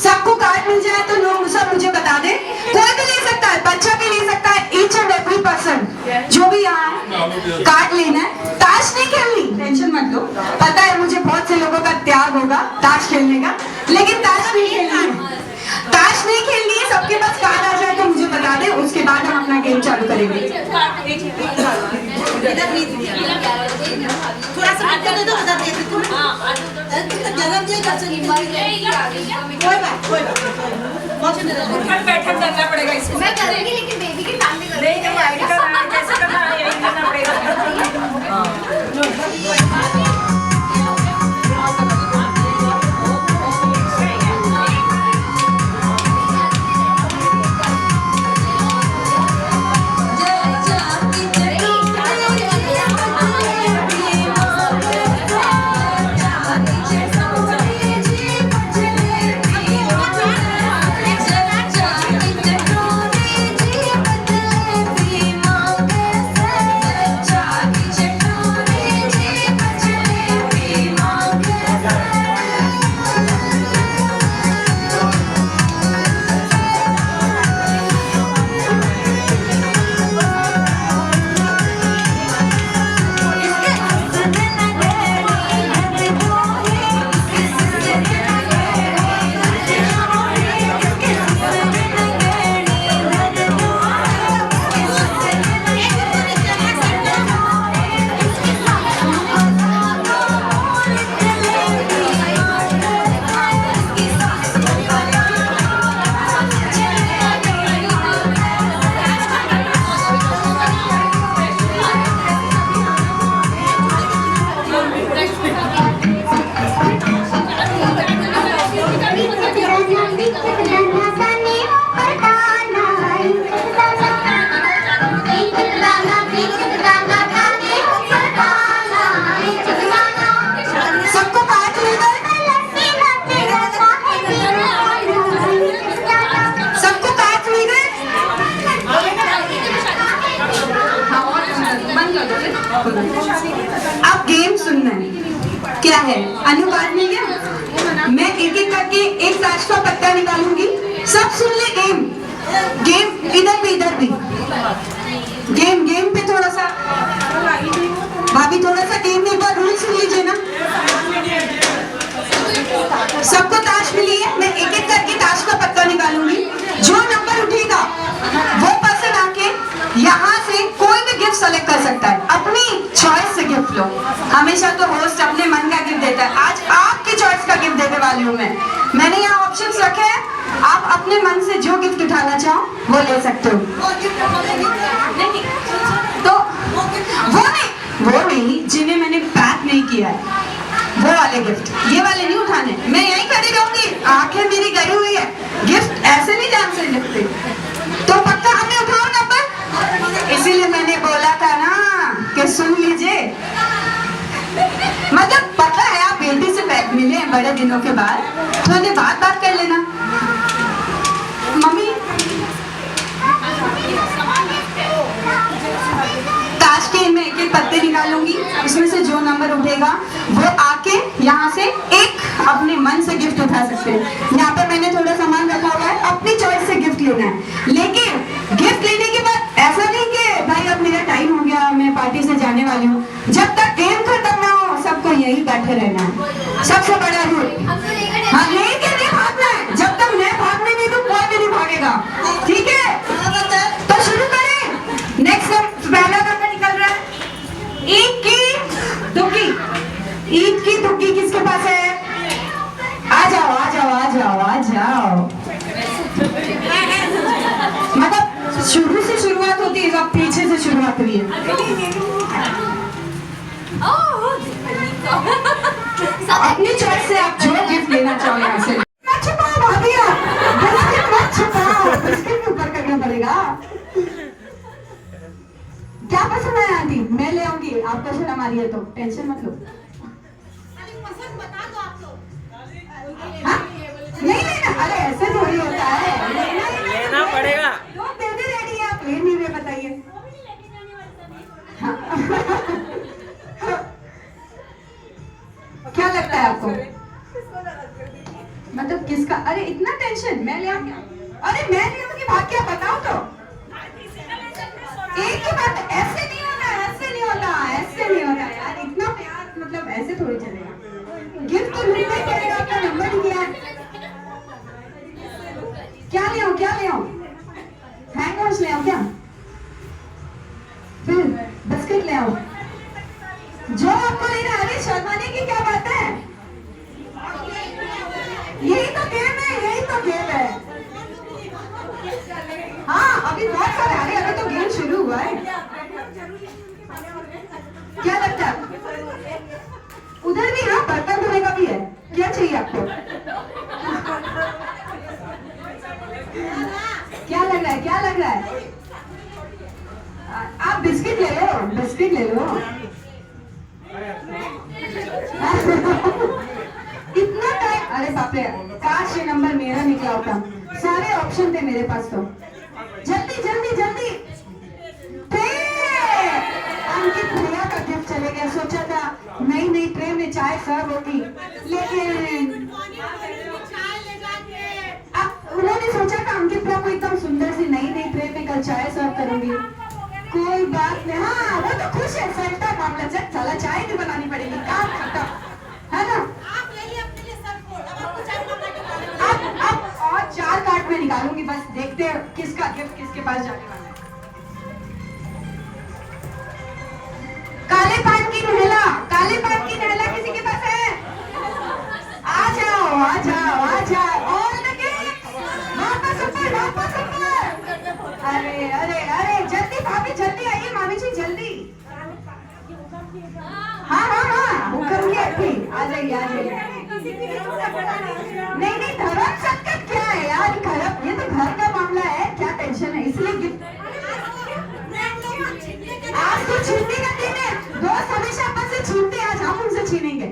Speaker 1: सबको कार्ड मिल जाए तो लोग सब मुझे बता दे। कोई भी ले सकता है, बच्चा भी ले सकता है, ईच एंड एवरी पर्सन जो भी यहाँ है कार्ड लेना है। ताश नहीं खेलनी, टेंशन मत लो, पता है मुझे बहुत से लोगों का त्याग होगा ताश खेलने का, लेकिन ताश नहीं खेलनी है। ताश नहीं खेलनी है, सबके पास कार्ड आ जाए तो मुझे बता दे, उसके बाद हम अपना गेम चालू करेंगे।
Speaker 2: थोड़ा सा बच्चा दे दो, बता देती हूँ। जन्म दिया कर सकी, कोई बात बहुत
Speaker 7: बैठक करना पड़ेगा इसको।
Speaker 10: मैं करूंगी लेकिन बेबी के सामने करूंगी।
Speaker 7: नहीं आगे करना है, कैसे करना है, यही करना पड़ेगा।
Speaker 1: अब गेम सुनना है, क्या है अनुपात में क्या? मैं एक एक करके एक ताश का पत्ता निकालूंगी, सब सुन ले गेम। गेम इधर भी इधर भी गेम पे थोड़ा सा भाभी थोड़ा सा गेम में एक बार रूल सुन लीजिए ना। सबको ताश मिली है, मैं एक एक करके ताश का पत्ता निकालूंगी, जो नंबर उठेगा वो पर्सन आके यहाँ से कोई भी गिफ्ट सेलेक्ट कर सकता है, अपनी चॉइस से गिफ्ट लो। हमेशा तो होस्ट अपने मन का गिफ्ट देता है, आज आपकी चॉइस का गिफ्ट देने वाली हूँ मैं। मैंने यहाँ ऑप्शंस रखे हैं, आप अपने मन से जो गिफ्ट उठाना चाहो वो ले सकते हो। तो वो नहीं जिन्हें मैंने पैक नहीं किया है वो वाले गिफ्ट, ये वाले नहीं उठाने। मैं यही खड़ी रहूंगी, आंखें मेरी गई हुई है, गिफ्ट ऐसे नहीं जान से लिखते। तो पक्का हमें उठाओ नंबर, इसीलिए मैंने बोला था ना कि सुन लीजिए। मतलब पता है आप बेटी से पैक मिले हैं बड़े दिनों के बाद, तो उन्हें बात कर लेना। मम्मी ताश के मैं एक एक पत्ते निकालूंगी, उसमें से जो नंबर उठेगा वो आके यहाँ से एक अपने मन से गिफ्ट उठा सकते हैं। यहाँ पे मैंने थोड़ा सामान रखा हुआ है, अपनी चॉइस से गिफ्ट लेना है। लेकिन गिफ्ट लेने के बाद ऐसा नहीं कि भाई अब मेरा टाइम हो गया मैं पार्टी से जाने वाली हूँ, जब तक गेम खत्म ना हो सबको यहीं बैठे रहना है, सबसे बड़ा रूल।
Speaker 10: हमको लेकर
Speaker 1: हाँ, लेके नहीं भागना है, जब तक मैं भागने नहीं दूं कोई भी नहीं भागेगा, ठीक है? तो शुरू करें। नेक्स्ट पहला नंबर निकल रहा है, ईद की दुक्की। ईद की दुक्की किसके पास है? आ जाओ आ जाओ आ जाओ आ जाओ। मतलब शुरू से शुरुआत होती है, अब पीछे से शुरुआत हुई है। अपनी चॉइस से आप जो गिफ्ट लेना चाहो यहाँ से। मत छुपाओ भाभिया, बिस्किट मत छुपाओ, बिस्किट के ऊपर करना पड़ेगा। क्या पसंद है आंटी? मैं ले आऊंगी, आपको शर्म आ रही है तो टेंशन मत लो।
Speaker 2: पसंद बता दो आप लोग।
Speaker 1: हाँ? नहीं लेना, अरे ऐसे थोड़ी होता है,
Speaker 9: लेना पड़ेगा।
Speaker 1: लोग देने रेडी है, आप ले नहीं रहे बताइए। क्या लगता है आपको? मतलब किसका? अरे इतना टेंशन, मैं ले आऊंगी। अरे मैं ले आऊंगी, भाग क्या बताओ तो। एक ही बात, ऐसे नहीं होता, ऐसे नहीं होता, ऐसे नहीं होता यार, इतना प्यार मतलब ऐसे थोड़ी चलेगा। गिफ्ट तो ढूंढना ही पड़ेगा, आपका नंबर ही दिया है। क्या ले आऊं, क्या ले आऊं? हैंड वॉश ले आऊं क्या? फिर बिस्किट ले आऊं? जो आपको लेना है। अरे शर्माने की क्या बात है, यही तो गेम है, यही तो गेम है। हाँ अभी बहुत सारे, अरे अभी तो गेम शुरू हुआ है। क्या लगता है? उधर भी हाँ, बर्तन धोने का भी है। क्या चाहिए आपको? क्या लग रहा है, क्या लग रहा है? आप बिस्किट ले लो, बिस्किट ले लो। इतना टाइम, अरे बाप रे, काश ये नंबर मेरा निकला होता, सारे ऑप्शन थे मेरे पास तो। जल्दी जल्दी जल्दी। अंकित भैया का गिफ्ट चले गया, सोचा था नई नई ट्रे में चाय सर्व होगी, लेकिन उन्होंने सोचा था अंकित भैया को एकदम सुंदर सी नई नई ट्रे में कल चाय सर्व करूंगी। कोई बात नहीं, हाँ वो तो खुश है, सैंटा मामला चल चला, चाय नहीं बनानी पड़ेगी, काम खत्म, है ना?
Speaker 2: आप ले लिए अपने लिए सब फोड़, अब आपको चाय बनाना
Speaker 1: अब और 4 कार्ड में निकालूंगी, बस देखते हैं किसका गिफ्ट किसके पास जाने वाला है। काले पान की नहला, काले पान की नहला किसी के पास है? आ जाओ आ जाओ आ जाओ। और वापस ऊपर, वापस ऊपर। अरे अरे अरे जल्दी भाभी, जल्दी आइए मामी जी, जल्दी। हाँ हाँ हाँ, वो करूंगी आपकी, आ जाइए आ जाइए। नहीं नहीं, धर्म संकट क्या है यार, घर, ये तो घर का मामला है, क्या टेंशन है, इसलिए गिफ्ट। आज तो छीनने का दिन है, दोस्त हमेशा अपन से छीनते हैं, आज हम उनसे छीनेंगे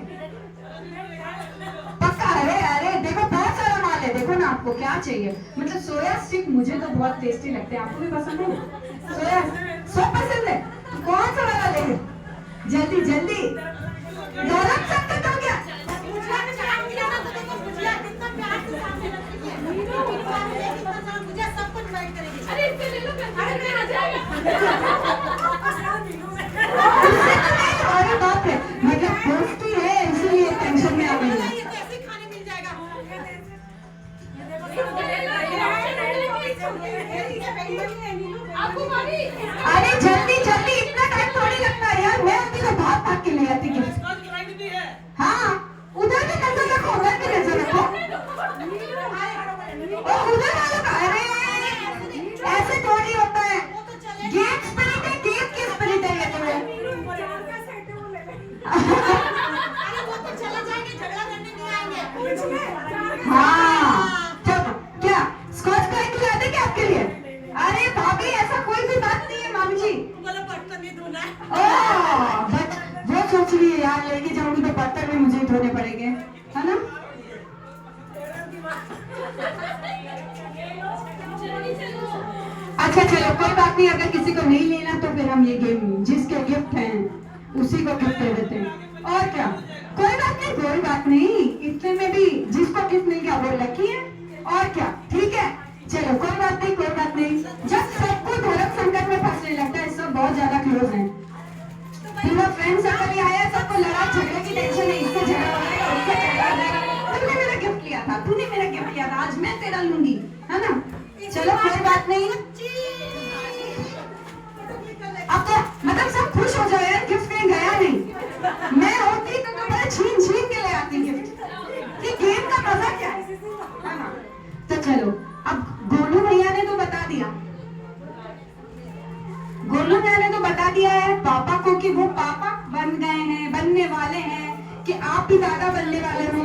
Speaker 1: पक्का। अरे अरे देखो बहुत सारा माल है, देखो ना आपको क्या चाहिए। मतलब सोया स्टिक मुझे तो बहुत टेस्टी लगते हैं, आपको भी पसंद है? सोया सब पसंद है, तो कौन सा वाला लेंगे? जल्दी जल्दी, गरम संकट हो गया।
Speaker 2: मुझे सब कुछ वेट करेगी।
Speaker 10: अरे इसको ले लो, अरे मैं आ जाएगा।
Speaker 1: अरे बाप रे, मतलब दोस्ती है इसलिए टेंशन में आ गई है।
Speaker 2: कैसे खाने मिल जाएगा?
Speaker 10: आपको भाभी,
Speaker 1: अरे जल्दी जल्दी, इतना टाइम थोड़ी लगता है यार, मैं अपनी को भाग भाग के ले आती गिफ्ट। हाँ उधर भी नजर रखो, उधर भी नजर रखो। और उधर वालों का, अरे ऐसे थोड़ी होता है, गेम स्पिरिट है, गेम की स्पिरिट है ये तुम्हें।
Speaker 2: अरे वो तो चले जाएंगे, झगड़ा करने नहीं आएंगे।
Speaker 1: हाँ तब क्या स्कॉच ब्राइट लाते क्या आपके लिए? अरे भाभी ऐसा कोई भी बात नहीं है मामी जी।
Speaker 2: बोलो बर्तन नहीं धोना है।
Speaker 1: ओह बट वो सोच रही है यार, लेके जाऊंगी तो बर्तन भी मुझे ही धोने पड़ेंगे, है ना? अच्छा चलो कोई बात नहीं, अगर किसी को नहीं लेना तो फिर हम ये गेम, जिसके गिफ्ट हैं उसी को गिफ्ट दे देते हैं, और क्या। कोई बात नहीं, कोई बात नहीं, इतने में भी जिसको गिफ्ट मिल गया वो लकी है, और क्या, ठीक है। चलो कोई बात नहीं, कोई बात नहीं। जब सबको धर्म संकट में फंसने लगता है, सब बहुत ज्यादा क्लोज हैं, पूरा फ्रेंड सर्कल ही आया, सबको लड़ाई झगड़े की टेंशन नहीं। लिया था, आज मैं तेरा लूंगी, है ना? चलो कोई बात नहीं। अब तो मतलब सब खुश हो जाए यार, गिफ्ट कहीं गया नहीं। मैं होती तो बड़ा छीन छीन के ले आती गिफ्ट। ये गेम का मजा क्या है ना? तो चलो, अब गोलू भैया ने तो बता दिया, गोलू भैया ने तो बता दिया है पापा को कि वो पापा बन गए हैं, बनने वाले हैं, कि आप भी दादा बनने वाले हो।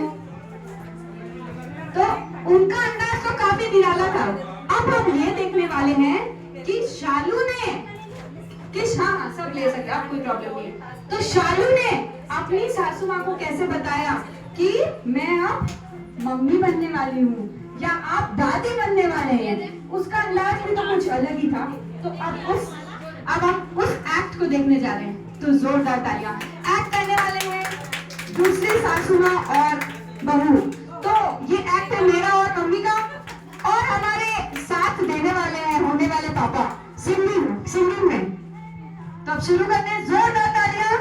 Speaker 1: तो उनका अंदाज तो काफी निराला था। अब हम ये देखने वाले हैं कि शालू ने, कि हाँ सब ले सकते, आप कोई प्रॉब्लम नहीं है। तो शालू ने अपनी सासू माँ को कैसे बताया कि मैं अब मम्मी बनने वाली हूँ या आप दादी बनने वाले हैं, उसका अंदाज भी तो कुछ अलग ही था। तो अब हम उस एक्ट को देखने जा रहे हैं, तो जोरदार तालियां। एक्ट करने वाले हैं दूसरी सासू माँ और बहू। तो ये एक्ट है मेरा और मम्मी का, और हमारे साथ देने वाले हैं होने वाले पापा सिंगिंग में। तो अब शुरू करते हैं, जोरदार तालियां।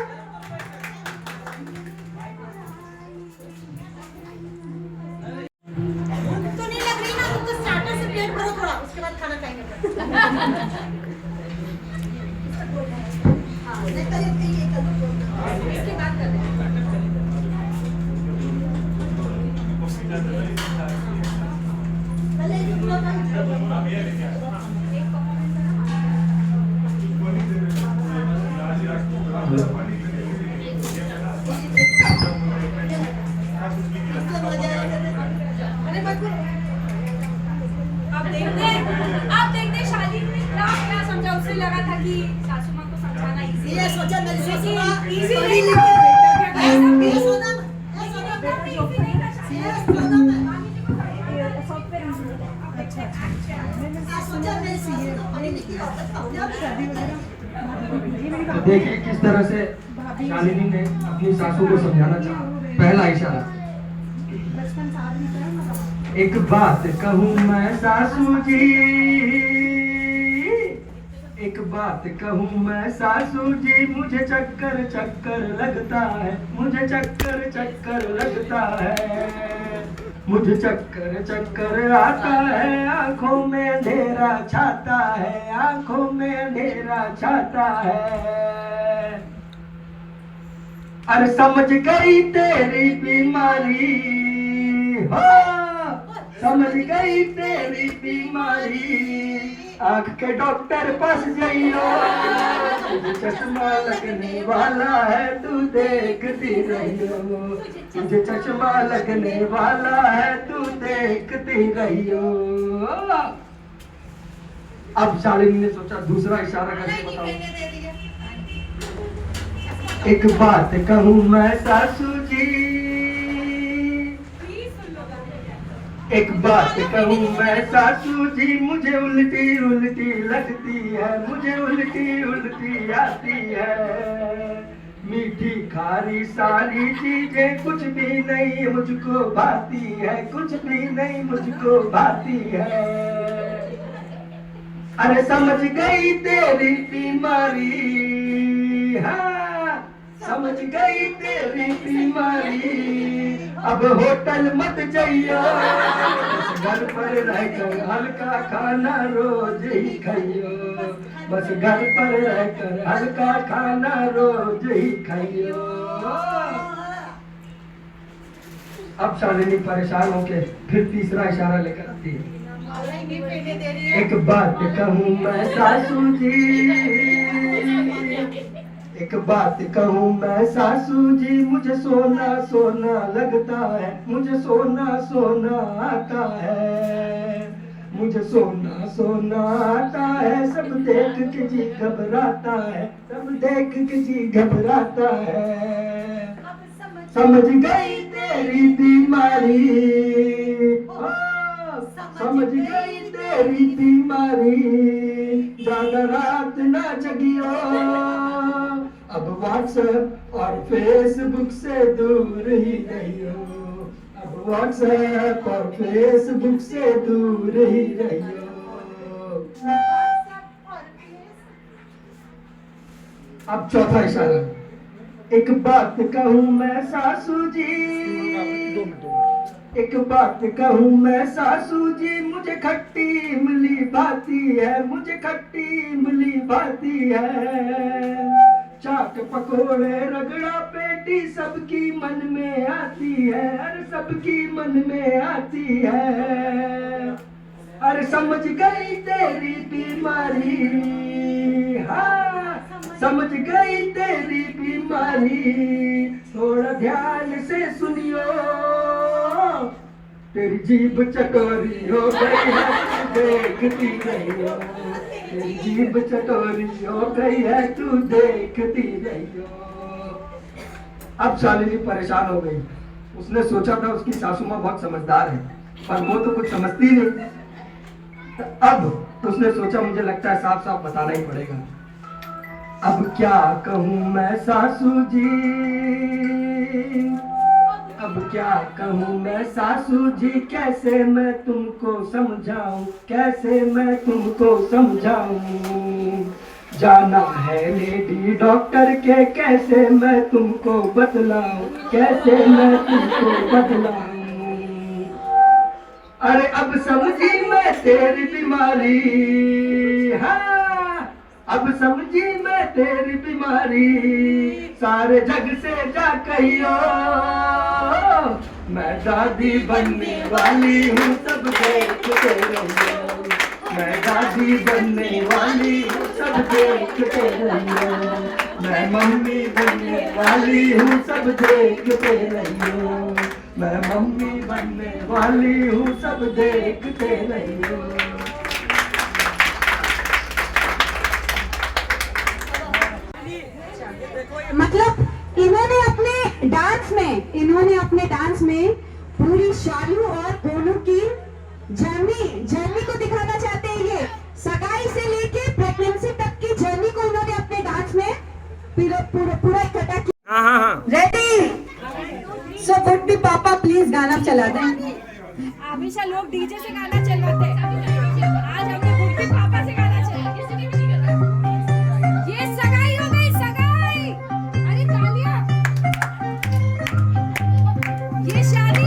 Speaker 2: तो नहीं लग रही ना, तुम तो स्टार्टर से प्लेट भरो थोड़ा, उसके बाद खाना खाएंगे। इसके बाद कर दें।
Speaker 10: आप देखते शादी में क्या समझा, उससे लगा था कि सासू माँ को समझाना इजी है।
Speaker 2: सोचा मेरी सासू माँ
Speaker 10: इजी
Speaker 2: पढ़ी
Speaker 10: नहीं
Speaker 2: लिखी
Speaker 10: था।
Speaker 2: है। ये सोना सोचा मेरी सासू माँ पढ़ी लिखी है।
Speaker 9: देखिए किस तरह से शालिनी ने अपनी सासू को समझाना चाहा। पहला इशारा, एक बात कहूँ मैं सासू जी, एक बात कहूँ मैं सासू जी, मुझे चक्कर चक्कर लगता है, मुझे चक्कर चक्कर लगता है, मुझे चक्कर चक्कर आता है, आंखों में अंधेरा छाता है, आंखों में अंधेरा छाता है। अरे समझ गई तेरी बीमारी, हो समझ गई तेरी बीमारी, आँख के डॉक्टर पास जाइयो, तुझे चश्मा लगने वाला है, तू देखती रहियो, तुझे चश्मा लगने वाला है, तू देखती रहियो। अब शालिनी ने सोचा दूसरा इशारा करके बताओ। एक बात कहूँ मैं सासू जी, एक बात कहूँ मैं सासू जी, मुझे उल्टी उल्टी लगती है, मुझे उल्टी उल्टी आती है, मीठी खारी सारी चीजें कुछ भी नहीं मुझको भाती है, कुछ भी नहीं मुझको भाती है। अरे समझ गई तेरी बीमारी, हाँ समझ गई तेरी बीमारी, अब होटल मत जाइयो, घर पर रहकर हल्का खाना रोज ही खाइयो, बस घर पर रहकर हल्का खाना रोज ही खाइयो। अब शालिनी परेशान होके फिर तीसरा इशारा लेकर आती है। एक बात कहूँ मैं सासू जी, एक बात कहूँ मैं सासू जी, मुझे सोना सोना लगता है, मुझे सोना सोना आता है, मुझे सोना सोना आता है, सब देख के जी घबराता है, सब देख के जी घबराता है। समझ गई तेरी बीमारी, समझ गई तेरी बीमारी, ज्यादा रात ना जगियो, अब व्हाट्सएप और फेसबुक से दूर ही रहियो, अब व्हाट्सएप और फेसबुक से दूर ही रहियो। अब चौथा इशारा, एक बात कहूँ मैं सासू जी, एक बात कहूँ मैं सासू जी, मुझे खट्टी इमली भाती है, मुझे खट्टी इमली भाती है। चाट पकोड़े रगड़ा पेटी सबकी मन में आती है, अरे सबकी मन में आती है। अरे समझ गई तेरी बीमारी, हाँ समझ गई तेरी बीमारी, थोड़ा ध्यान से सुनियो, तेरी जीभ चटोरी हो गई है, देखती रहियो, तेरी जीभ चटोरी हो गई है, तू देखती रहियो। अब शालिनी परेशान हो गई। उसने सोचा था उसकी सासू माँ बहुत समझदार है, पर वो तो कुछ समझती नहीं। अब उसने सोचा मुझे लगता है साफ साफ बताना ही पड़ेगा। अब क्या कहूँ मैं सासू जी, अब क्या कहूँ मैं सासू जी, कैसे मैं तुमको समझाऊं, कैसे मैं तुमको समझाऊं। जाना है लेडी डॉक्टर के, कैसे मैं तुमको बतलाऊं, कैसे मैं तुमको बतलाऊं। अरे अब समझी मैं तेरी बीमारी, हाँ अब समझी मैं तेरी बीमारी, सारे जग से जा कहियो, मैं दादी बनने वाली हूँ, सब देखते रहियो, मैं दादी बनने वाली हूँ, सब देखते रहियो, मैं मम्मी बनने वाली हूँ, सब देखते रहियो, मैं मम्मी बनने वाली हूँ, सब देखते रहियो।
Speaker 1: मतलब इन्होंने अपने डांस में पूरी शालू और गोलू की जर्नी को दिखाना चाहते हैं। ये सगाई से लेके प्रेगनेंसी तक की जर्नी को इन्होंने अपने डांस में पूरा इकट्ठा किया। रेडी सो गुड बी पापा, प्लीज गाना चला दें।
Speaker 10: हमेशा लोग डीजे से गाना चलवाते हैं, आज हमने गुड बी पापा से गाना चला। ये सगाई हो गई, सगाई। अरे तालियां। ये शादी।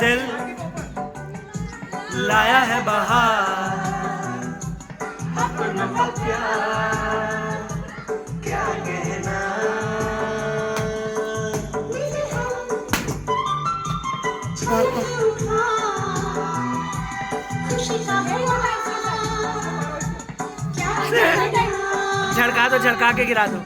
Speaker 6: दिल लाया है बहार, अपना प्यार क्या कहना। झड़का दो, झड़का के गिरा दो।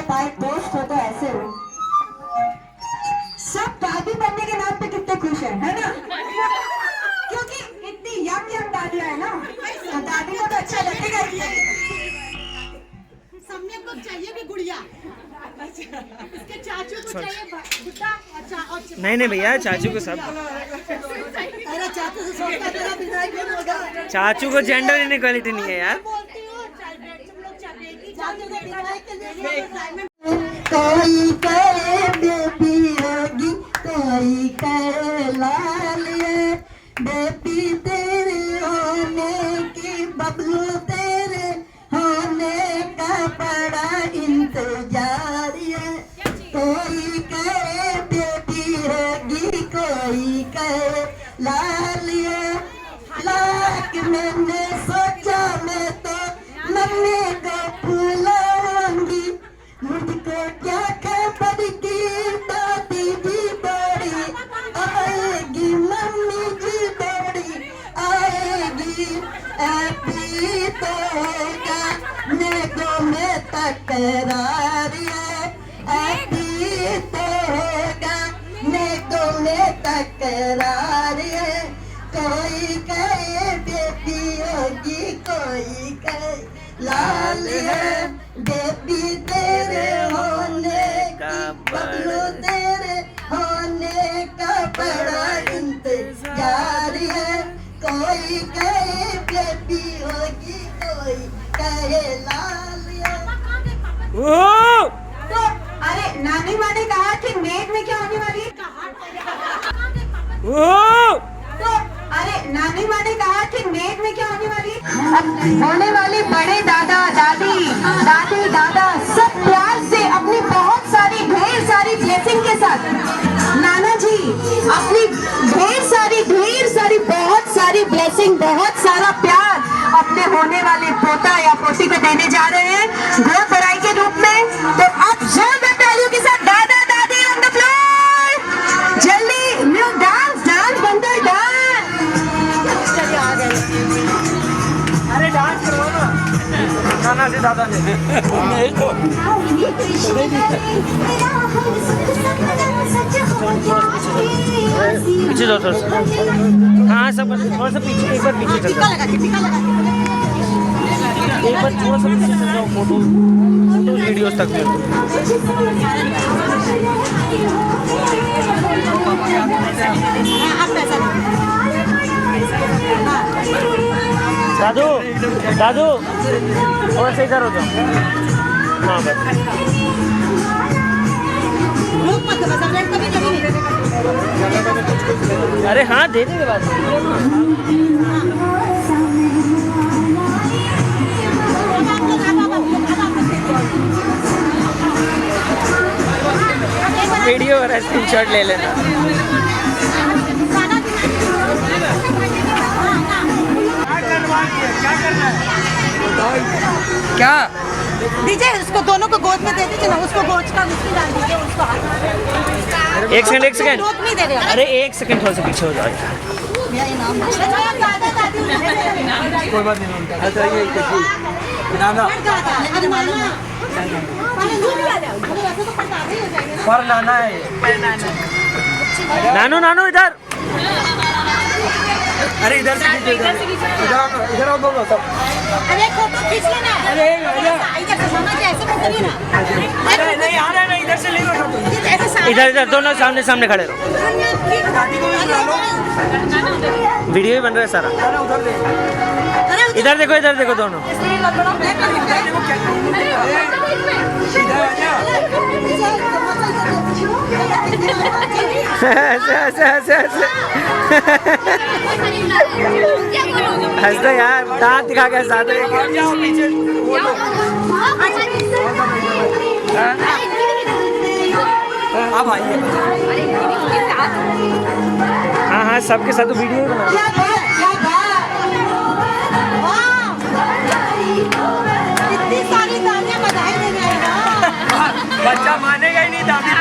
Speaker 1: बताए दोस्त हो तो ऐसे हो। सब दादी बनने के नाम पे कितने खुश है ना? क्योंकि इतनी यंग दादियां है ना, तो दादी को तो अच्छा लगेगा ही।
Speaker 2: सम्यक को चाहिए भी गुड़िया, इसके चाचू को चाहिए बुड्ढा और
Speaker 11: नहीं भैया, चाचू को सब।
Speaker 2: अरे चाचू से सोचता तेरा विदाई क्यों होगा?
Speaker 11: चाचू को जेंडर इनइक्वालिटी नहीं है यार।
Speaker 4: कोई करे बेबी होगी, कोई करे लाल, बेबी तेरे होने की, बबलू तेरे होने का बड़ा इंतजार है। कोई करे बेबी होगी, कोई करे लाल, लाख मैंने सोचा मैं तो मम्मी को बुलाऊंगी, मुझको क्या खबर की दादी जी बड़ी आएगी, मम्मी जी बड़ी आएगी। अभी तो होगा नेगो में तकरार है, अभी तो होगा नेगो में तकरार है। कोई कहे बेबी होगी, कोई कहे लाल है, बेबी तेरे होने की, बबलू तेरे होने का बड़ा इंतजार है। कोई कहे बेबी होगी, कोई कहे लाल है।
Speaker 1: तो अरे नानी माँ ने कहा कि मेघ में क्या होने वाली है? तो अरे नानी माँ ने कहा कि मेघ में क्या होने वाली है? होने वाली बड़े दादा दादी दादी दादा सब प्यार से अपनी बहुत सारी ढेर सारी ब्लेसिंग के साथ नाना जी अपनी ढेर सारी बहुत सारी ब्लेसिंग, बहुत सारा प्यार अपने होने वाले पोता या पोती को देने जा रहे हैं गोद भराई के रूप में। तो आप जोरदार तालियों के साथ दादा दादी ऑन द फ्लोर, जल्दी न्यू डांस बनता है डांस। चलिए आ गए।
Speaker 11: अरे डांस करो ना, नाना से दादा ने। नहीं तो पीछे जाओ थोड़ा सा। हाँ सब थोड़ा सा पीछे, एक बार पीछे चल जाओ, एक बार थोड़ा सा पीछे चल जाओ, फोटो वीडियोस तक में। दादू दादू थोड़ा सा इधर हो जाओ। हाँ अरे हाँ दे देंगे बात। वीडियो और स्क्रीनशॉट ले लेना। क्या करना है? क्या
Speaker 2: दीजिए उसको, दोनों को गोद में दे दीजिए ना, उसको गोद का मिट्टी डाल दीजिए उसको।
Speaker 11: एक सेकंड
Speaker 2: गोद नहीं दे रहे।
Speaker 11: अरे एक सेकंड थोड़ा सा पीछे हो जाओ।
Speaker 3: कोई बात नहीं। अच्छा ये नाना पर नाना है,
Speaker 11: नानू नानू इधर।
Speaker 3: अरे इधर से इधर आओ दोनों सब।
Speaker 2: अरे फोटो खींच लेना।
Speaker 3: अरे
Speaker 2: इधर से मामा जी ऐसे मत करिए ना।
Speaker 3: अरे नहीं आ रहा है ना, इधर से ले लो सब।
Speaker 11: इधर दोनों सामने सामने खड़े रहो।
Speaker 3: दादी को भी बुला लो।
Speaker 11: वीडियो ही बन रहा है सारा। इधर देखो दोनों। हंसता यार, दांत दिखा के हंसा दे।
Speaker 3: अब आइए।
Speaker 11: हाँ सबके साथ तो वीडियो ही बना।
Speaker 2: इतनी सारी तालियां बधाई देने आएगा।
Speaker 11: बच्चा मानेगा ही नहीं दादी।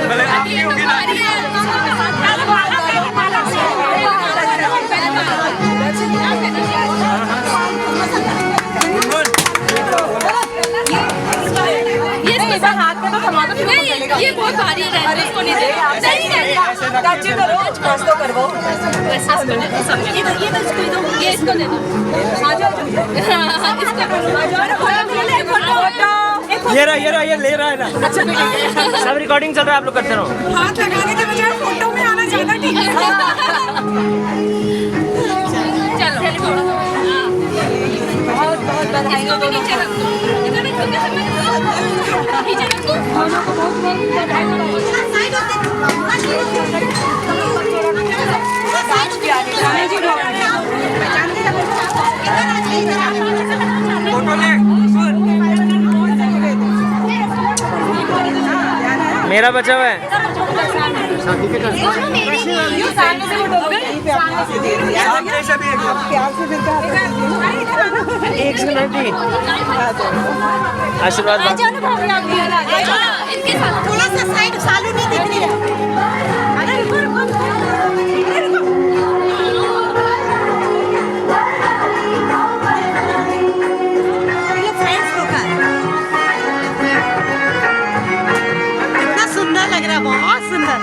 Speaker 3: भले आपकी होगी ना।
Speaker 10: ये बहुत भारी है, इसको नहीं देगा। नहीं
Speaker 1: टच करो, क्रॉस तो करवाओ।
Speaker 10: वैसे इसको दे दो, सब ये तो इसको दो, ये इसको दे दो। आ जाओ
Speaker 11: ये रहा ये ले रहा है ना। सब रिकॉर्डिंग चल रहा है, आप लोग करते रहो।
Speaker 8: हाथ लगाने के बजाय फोटो में आना ज्यादा ठीक है।
Speaker 10: चलो बहुत बहुत बधाई। इसको भी नीचे रख दो, इधर रख दो, नीचे रख दो। दोनों को बहुत बहुत बधाई।
Speaker 11: मेरा बचा हुआ है। एक मिनट दी आशीर्वाद।
Speaker 10: इनके साथ
Speaker 2: थोड़ा सा साइड सालू नहीं दिख रही है। अरे रुको रुको सुंदर लग रहा है, बहुत सुंदर।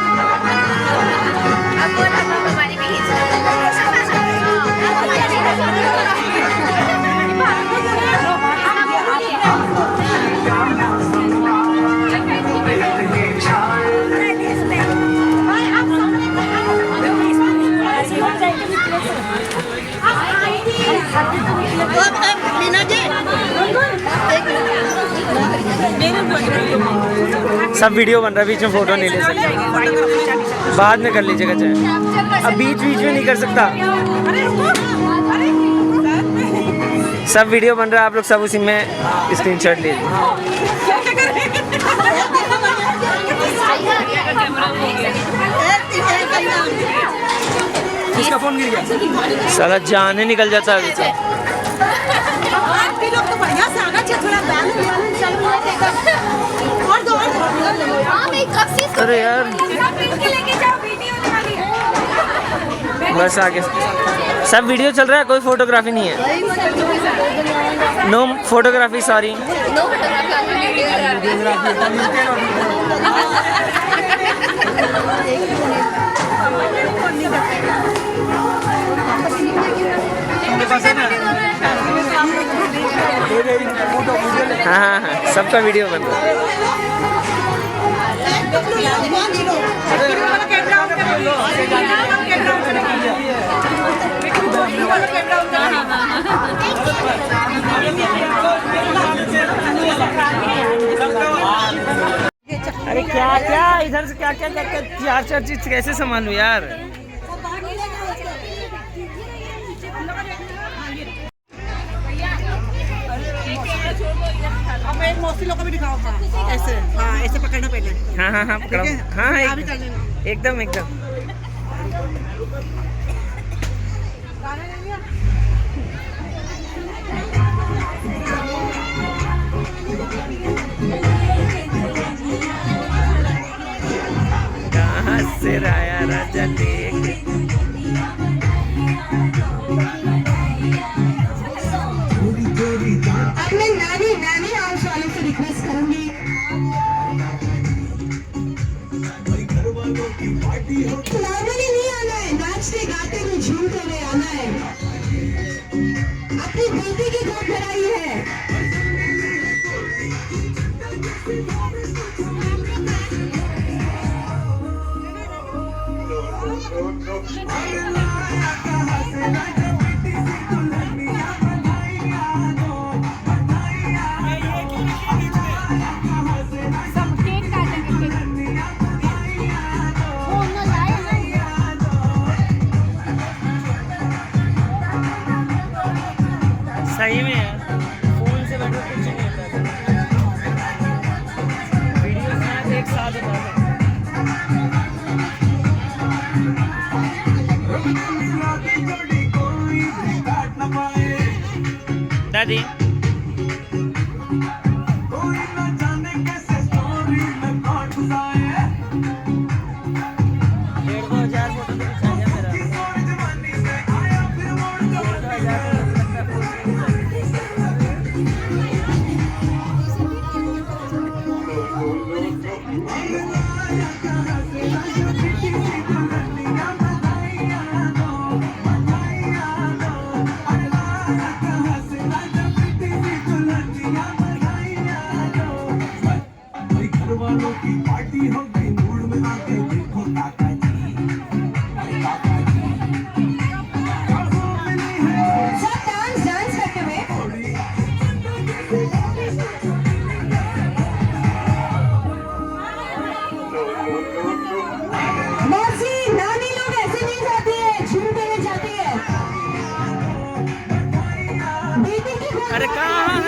Speaker 11: सब वीडियो बन रहा है, बीच में फोटो नहीं ले सकते, बाद में कर लीजिएगा चाहे, अब बीच में नहीं कर सकता। सब वीडियो बन रहा है, आप लोग सब उसी में स्क्रीनशॉट लीजिए।
Speaker 7: इसका फोन गिर गया,
Speaker 11: साला जान ही निकल जाता है अभी।
Speaker 2: लोग तो बढ़िया से आना चाहिए, थोड़ा बैलेंस और दो। हाँ मैं कब से
Speaker 11: अरे यार
Speaker 10: लेके जाओ, वीडियो वाली है।
Speaker 11: बस आगे सब वीडियो चल रहा है, कोई फोटोग्राफी नहीं है। No photography, sorry. हाँ, सबका वीडियो बन रहा है। अरे क्या इधर से क्या चार चीज कैसे संभालू यार।
Speaker 7: अब एक मौसी लोग को भी दिखाओ। हाँ ऐसे, हाँ ऐसे पकड़ना पहले।
Speaker 11: हाँ पकड़ो। हाँ एकदम कहाँ से आया राजा देख।
Speaker 1: अपने नानी हाउस वालों से रिक्वेस्ट करूंगी, नॉर्मली नहीं आना है, नाचते गाते हुए झूमते हुए आना है। अपनी बेटी की गोद भराई है।
Speaker 11: सही में है, फोन से बैठो कुछ नहीं होता, वीडियो में एक साथ होता है। दादी अरे कहाँ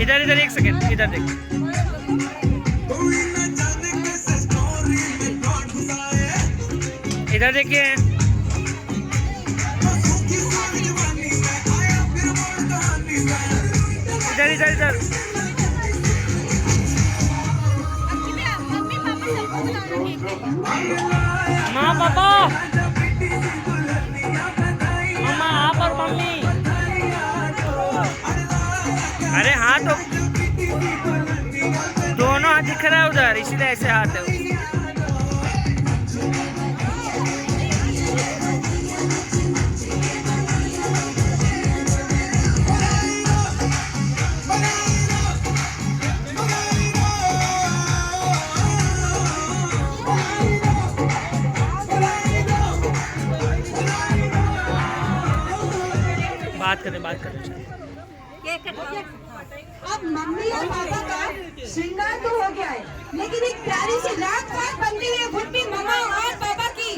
Speaker 11: इधर इधर एक सेकंड इधर देख इधर देखिए इधर इधर इधर माँ पापा मम्मा आप और मम्मी अरे हाँ तो दोनों हाथ दिख रहा है उधर इसीलिए ऐसे हाथ है बात करें
Speaker 1: अब मम्मी और पापा का श्रृंगार तो हो गया है, लेकिन एक प्यारी सी रात बात बनती है would be मम्मा और पापा की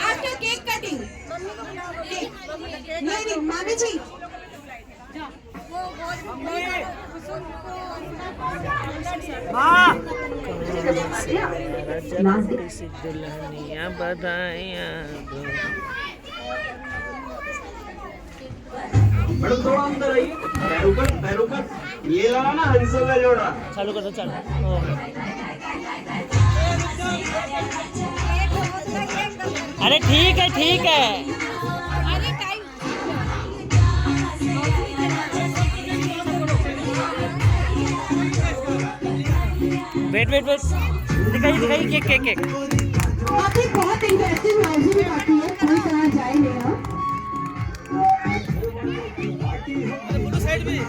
Speaker 1: आफ्टर केक कटिंग। नहीं मामी जी
Speaker 11: दुल्हनिया बधाइयाँ
Speaker 9: मैडम थोड़ा अंदर आइए, पैरों पर ये लगा ना हंसों का जोड़ा।
Speaker 11: चालू कर दो चालू अरे ठीक है वेट दिखाइए केक
Speaker 4: काफी बहुत इंटरेस्टिंग मौजूद बाकी है, कोई तरह जाए नहीं ना।
Speaker 11: साइड में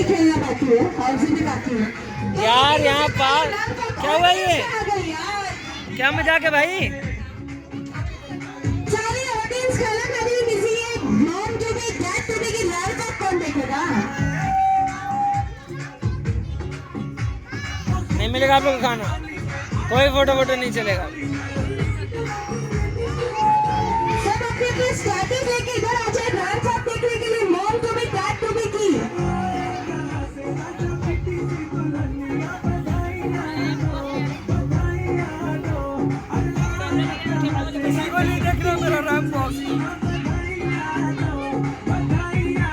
Speaker 4: खेलना बाकी है, बाकी है
Speaker 11: यार यहाँ पार क्या हुआ ये क्या मजाक है भाई
Speaker 4: सारी ऑडियंस खाना खाने में बिजी है, मॉम जो भी डैड टू बी की लड़का कौन देखेगा?
Speaker 11: नहीं मिलेगा आप लोग को खाना, कोई फोटो नहीं चलेगा।
Speaker 4: सब अपने स्टैटस लेके इधर आ जाए डांस आप देखने के लिए, mom to be dad to be की।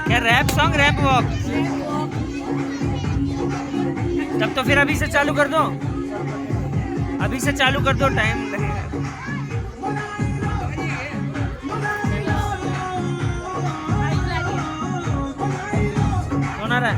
Speaker 11: क्या रैप सॉन्ग रैप वॉक? तब तो फिर अभी से चालू कर दो, टाइम लगेगा। कौन आ रहा है?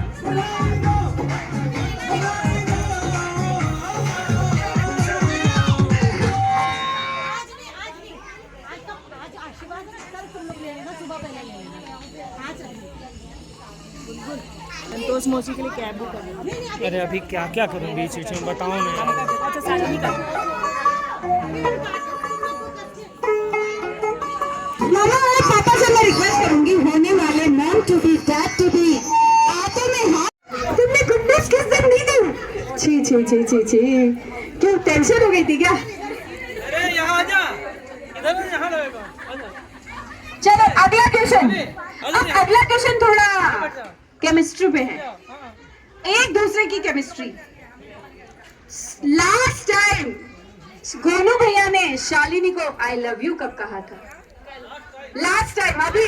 Speaker 7: संतोष मौसी के लिए कैब बुक करनी।
Speaker 11: अरे अभी क्या करूँ बीच में बताओ ना।
Speaker 7: अच्छा सारा नहीं कर
Speaker 4: मामा और पापा से मैं रिक्वेस्ट करूंगी, होने वाले mom to be dad to be आते में हाथ तुमने गुड्डस किस दिन नहीं दी? छी क्यों टेंशन हो गई थी क्या?
Speaker 11: अरे यहाँ आजा, इधर यहाँ लगेगा।
Speaker 1: चलो अगला क्वेश्चन। अब अगला क्वेश्चन थोड़ा केमिस्ट्री पे है, एक दूसरे की केमिस्ट्री। लास्ट टाइम गोनू भैया ने
Speaker 4: शालिनी को आई लव यू कब कहा था? लास्ट टाइम, अभी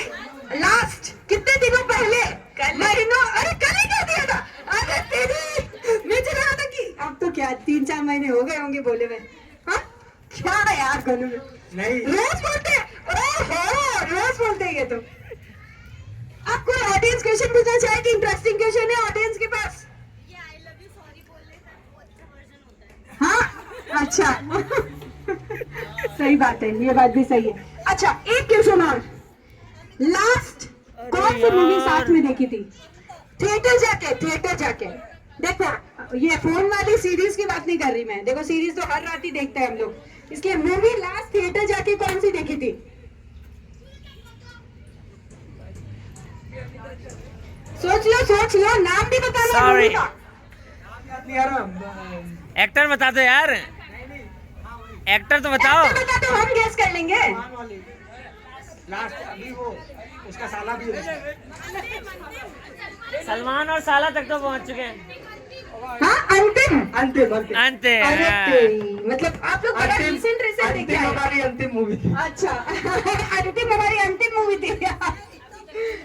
Speaker 4: लास्ट कितने दिनों पहले? महीनों, अरे कल ही कह दिया था। अरे तेरी, मुझे लगा था कि अब तो क्या 3-4 महीने हो गए होंगे बोले हुए। हाँ क्या है यार गोलू में,
Speaker 9: नहीं
Speaker 4: रोज बोलते, ओहो रोज बोलते हैं ये तो। आपको ऑडियंस क्वेश्चन पूछना चाहे कि इंटरेस्टिंग क्वेश्चन है ऑडियंस के पास? हाँ अच्छा सही बात है, ये बात भी सही है। अच्छा एक क्वेश्चन और, लास्ट कौन सी मूवी साथ में देखी थी? थिएटर जाके देखो, ये फोन वाली सीरीज की बात नहीं कर रही मैं, देखो सीरीज तो हर रात ही देखते हैं हम लोग, इसलिए मूवी लास्ट थिएटर जाके कौन सी देखी थी? सोच लो नाम भी बताना।
Speaker 11: Sorry.
Speaker 9: नहीं आ रहा।
Speaker 11: एक्टर बता दो यार, एक्टर तो बताओ।
Speaker 4: बता दो, हम गेस कर लेंगे।
Speaker 9: लास्ट अभी वो उसका साला भी है।
Speaker 11: सलमान और साला तक तो पहुंच चुके हैं।
Speaker 4: हाँ अंतिम
Speaker 11: अंत
Speaker 4: अरे तेरी, मतलब आप लोग बड़ा रिसेंट देखे आए।
Speaker 9: हमारी अंतिम मूवी थी।
Speaker 4: अच्छा हमारी अंतिम मूवी थी।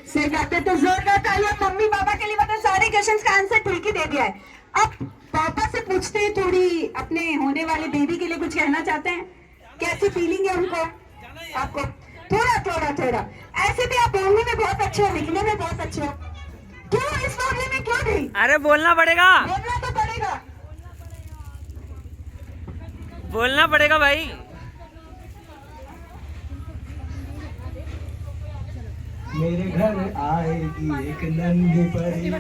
Speaker 4: सही बात है, तो जोरदार तालियां मम्मी पापा के लिए। मतलब सारे क्वेश्चंस का आंसर ठीक ही दे दिया है। अब पापा से पूछते हैं, थोड़ी अपने होने वाले बेबी के लिए कुछ कहना चाहते हैं? कैसी फीलिंग है उनको? आपको थोड़ा ऐसे भी आप बोलने में बहुत अच्छे हो, लिखने में बहुत अच्छे हो, क्यों इस मामले में क्यों नहीं?
Speaker 11: अरे बोलना पड़ेगा भाई।
Speaker 9: मेरे घर आएगी एक नन्ही परी।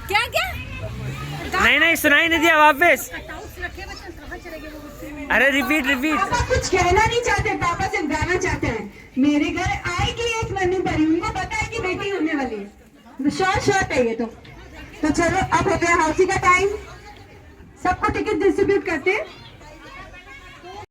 Speaker 10: क्या
Speaker 11: नहीं सुनाई नहीं दिया, वापस। अरे रिपीट।
Speaker 4: पापा कुछ कहना नहीं चाहते, पापा सिर्फ गाना चाहते हैं। मेरे घर आएगी एक नन्ही परी, उनको पता है कि बेटी होने वाली है। शॉर्ट है ये तो चलो अब हो गया हाउसी का टाइम। सबको टिकट डिस्ट्रीब्यूट करते हैं।